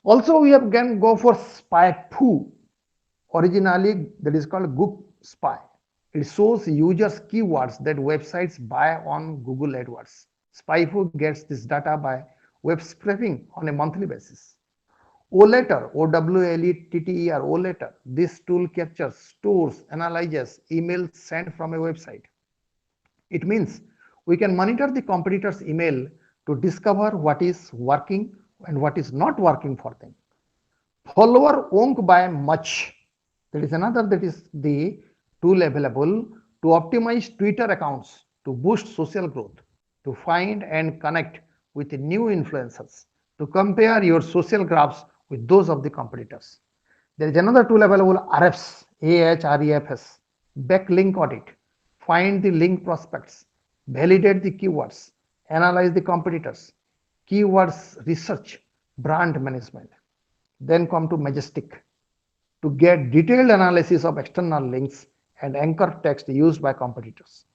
Also, we can go for SpyFu. Originally, that is called Google Spy. It shows users keywords that websites buy on Google AdWords. SpyFu gets this data by web scraping on a monthly basis. OLETTER, OWLETTER, OLETTER. This tool captures, stores, analyzes emails sent from a website. It means we can monitor the competitor's email to discover what is working, and what is not working for them. Follower won't buy much. That is another, that is the tool available to optimize Twitter accounts to boost social growth, to find and connect with new influencers, to compare your social graphs with those of the competitors. There is another tool available, RFs, AHREFS, backlink audit, find the link prospects, validate the keywords, analyze the competitors, keywords research, brand management. Then come to Majestic to get detailed analysis of external links and anchor text used by competitors.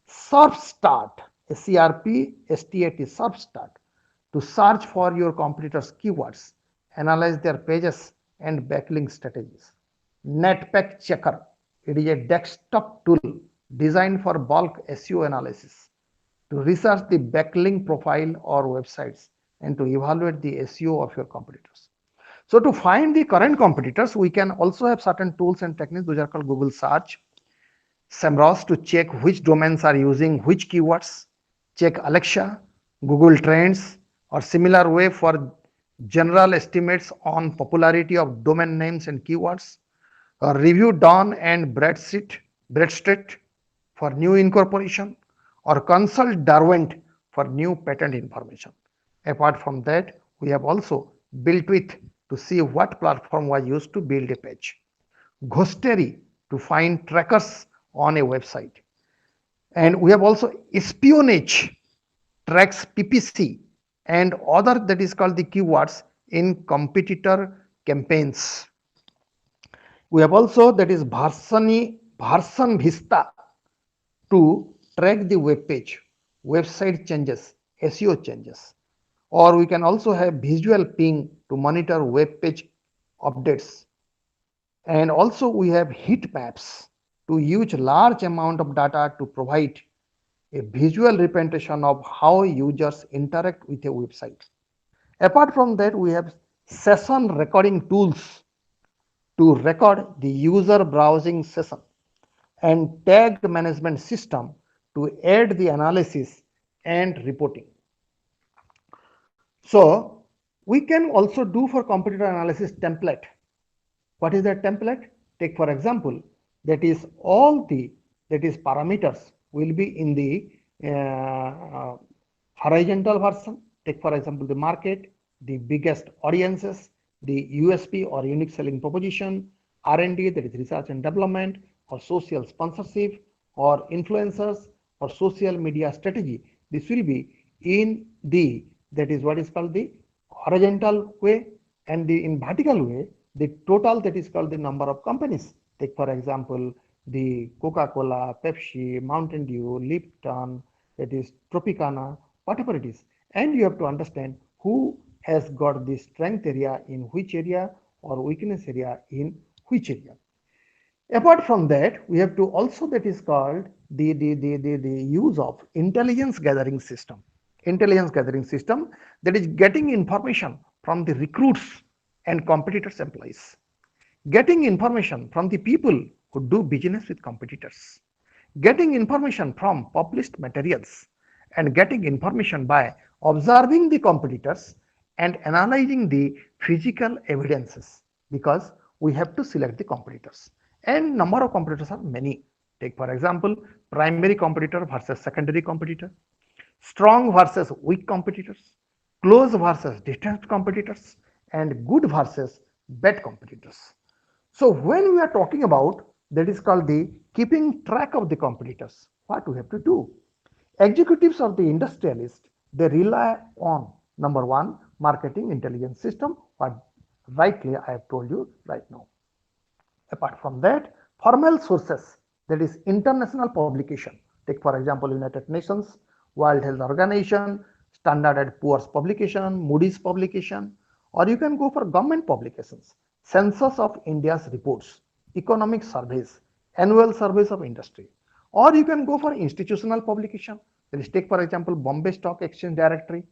SERPstart, SERPSTAT, SERPstart, to search for your competitors' keywords, analyze their pages and backlink strategies. Netpack Checker, it is a desktop tool designed for bulk SEO analysis to research the backlink profile or websites and to evaluate the SEO of your competitors. So to find the current competitors, we can also have certain tools and techniques. Those are called Google search, SEMrush to check which domains are using which keywords, check Alexa, Google Trends, or similar way for general estimates on popularity of domain names and keywords, or review Dun and Bradstreet for new incorporation, or consult Derwent for new patent information. Apart from that, we have also BuiltWith to see what platform was used to build a page, Ghostery to find trackers on a website, and we have also Espionage tracks PPC and other, that is called the keywords in competitor campaigns. We have also, that is Version Vista to track the web page, website changes, SEO changes. Or we can also have Visual Ping to monitor web page updates. And also we have heat maps to use large amount of data to provide a visual representation of how users interact with a website. Apart from that, we have session recording tools to record the user browsing session and tag management system to aid the analysis and reporting. So we can also do for competitor analysis template. What is that template? Take for example, that is all the, that is parameters will be in the horizontal version. Take for example the market, the biggest audiences, the USP or unique selling proposition, R&D, that is research and development, or social sponsorship, or influencers, or social media strategy. This will be in the, that is what is called the horizontal way, and the in vertical way, the total, that is called the number of companies. Take for example the Coca-Cola, Pepsi, Mountain Dew, Lipton, that is Tropicana, whatever it is. And you have to understand who has got the strength area in which area or weakness area in which area. Apart from that, we have to also, that is called the use of intelligence gathering system. Intelligence gathering system, that is getting information from the recruits and competitors' employees, getting information from the people who do business with competitors, getting information from published materials, and getting information by observing the competitors and analyzing the physical evidences, because we have to select the competitors. And number of competitors are many. Take for example, primary competitor versus secondary competitor, strong versus weak competitors, close versus distant competitors, and good versus bad competitors. So when we are talking about, that is called the keeping track of the competitors, what we have to do? Executives of the industrialists, they rely on number one, marketing intelligence system, what rightly I have told you right now. Apart from that, formal sources, that is international publication. Take for example United Nations, World Health Organization, Standard & Poor's publication, Moody's publication, or you can go for government publications, Census of India's reports, economic surveys, annual surveys of industry, or you can go for institutional publication. That is, take for example Bombay Stock Exchange Directory,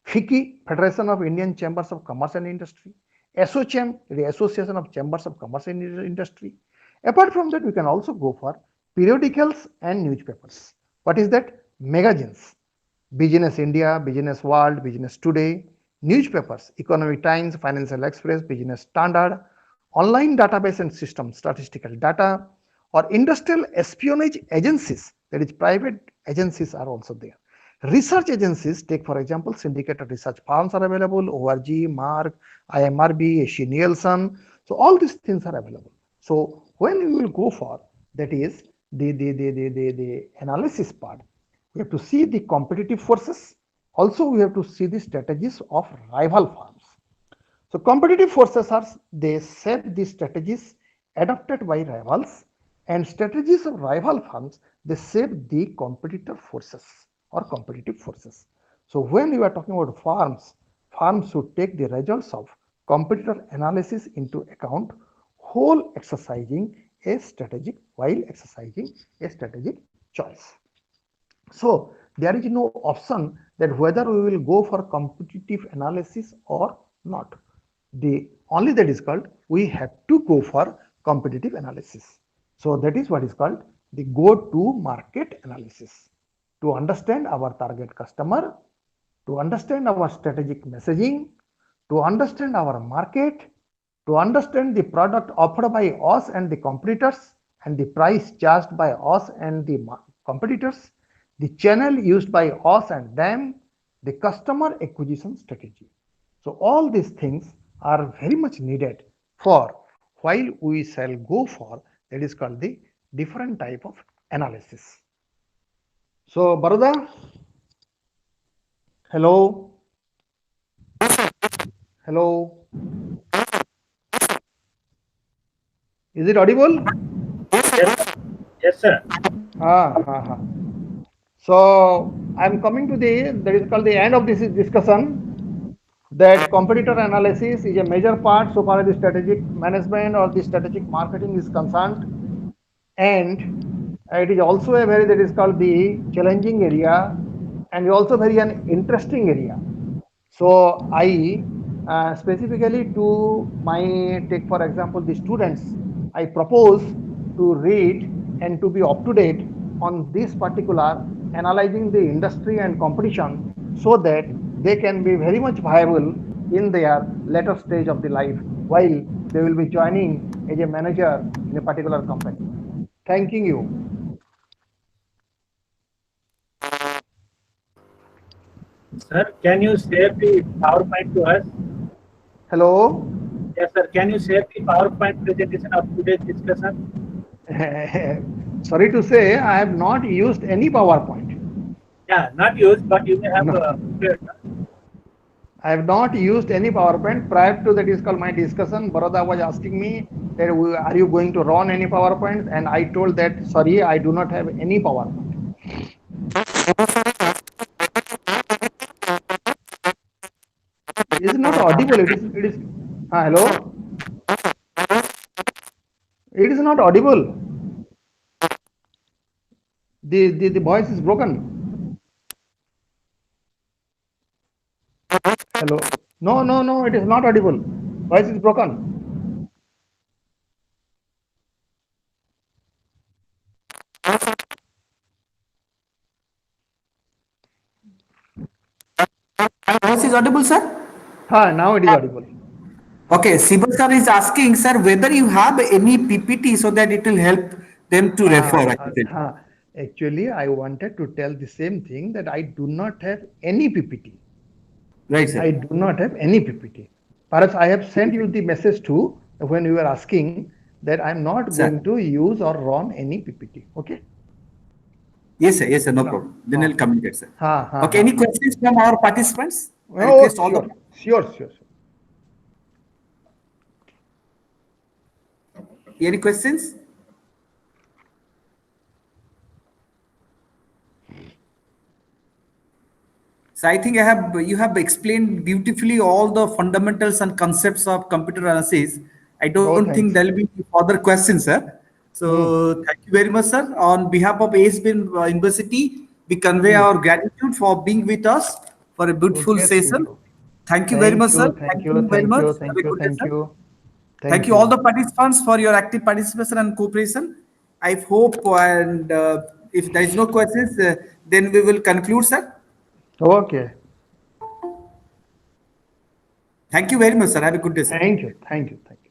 FICCI, Federation of Indian Chambers of Commerce and Industry, ASSOCHAM, the Association of Chambers of Commerce and Industry. Apart from that, we can also go for periodicals and newspapers. What is that? Magazines, Business India, Business World, Business Today, newspapers, Economic Times, Financial Express, Business Standard, online database and system, statistical data, or industrial espionage agencies, that is private agencies are also there. Research agencies, take for example, syndicated research firms are available, ORG, MARC, IMRB, AC Nielsen. So all these things are available. So when we will go for, that is the analysis part, we have to see the competitive forces. Also, we have to see the strategies of rival firms. So competitive forces are, they set the strategies adopted by rivals, and strategies of rival firms, they shape the competitor forces or competitive forces. So when you are talking about firms, firms should take the results of competitor analysis into account whole exercising a strategic while exercising a strategic choice. So there is no option that whether we will go for competitive analysis or not. The only that is called, we have to go for competitive analysis. So that is what is called the go to market analysis. To understand our target customer, to understand our strategic messaging, to understand our market, to understand the product offered by us and the competitors, and the price charged by us and the competitors, the channel used by us and them, the customer acquisition strategy. So all these things are very much needed for while we shall go for, that is called the different type of analysis. So Baroda, hello, hello, is it audible? Yes, sir. Yes, sir. Ah. So I'm coming to the, that is called the end of this discussion, that competitor analysis is a major part so far as the strategic management or the strategic marketing is concerned, and it is also a very, that is called the challenging area, and also very an interesting area. So I specifically to my, take for example the students, I propose to read and to be up to date on this particular analyzing the industry and competition, so that they can be very much viable in their later stage of the life while they will be joining as a manager in a particular company. Thanking you. Sir, can you share the PowerPoint to us? Hello. Yes, sir. Can you share the PowerPoint presentation of today's discussion? Sorry to say, I have not used any PowerPoint. Yeah, not used, but you may have No, prepared. I have not used any PowerPoint. Prior to that is called my discussion, Baroda was asking me that are you going to run any PowerPoint? And I told that sorry, I do not have any PowerPoint. It is not audible. It is. Hello. It is not audible. The voice is broken. Hello. No. It is not audible. Voice is broken. My voice is audible, sir? Now it is audible. Okay, Sibal sir is asking, sir, whether you have any PPT so that it will help them to refer. Actually. Actually, I wanted to tell the same thing, that I do not have any PPT. Right, I sir. do not have any PPT. Perhaps I have sent you the message too when you were asking that I'm not going Sir. to use or run any PPT. Okay. Yes, sir, no No. problem. Then I'll communicate, sir. Okay, any Ha. questions from our participants? I Oh, request all the sure. any questions? So I think you have explained beautifully all the fundamentals and concepts of computer analysis. I don't Oh, think thanks. there'll be further questions, sir. Hmm. So thank you very much, sir. On behalf of ASB University, we convey Hmm. our gratitude for being with us for a beautiful Okay, session. Sindhu. Thank you very much, sir. Thank Thank you, you very thank much. you, Have thank a you, good day, thank sir. you, Thank thank you all you. the participants for your active participation and cooperation. I hope, and if there is no questions, then we will conclude, sir. Okay. Thank you very much, sir. Have a good day, sir. Thank you. Thank you. Thank you.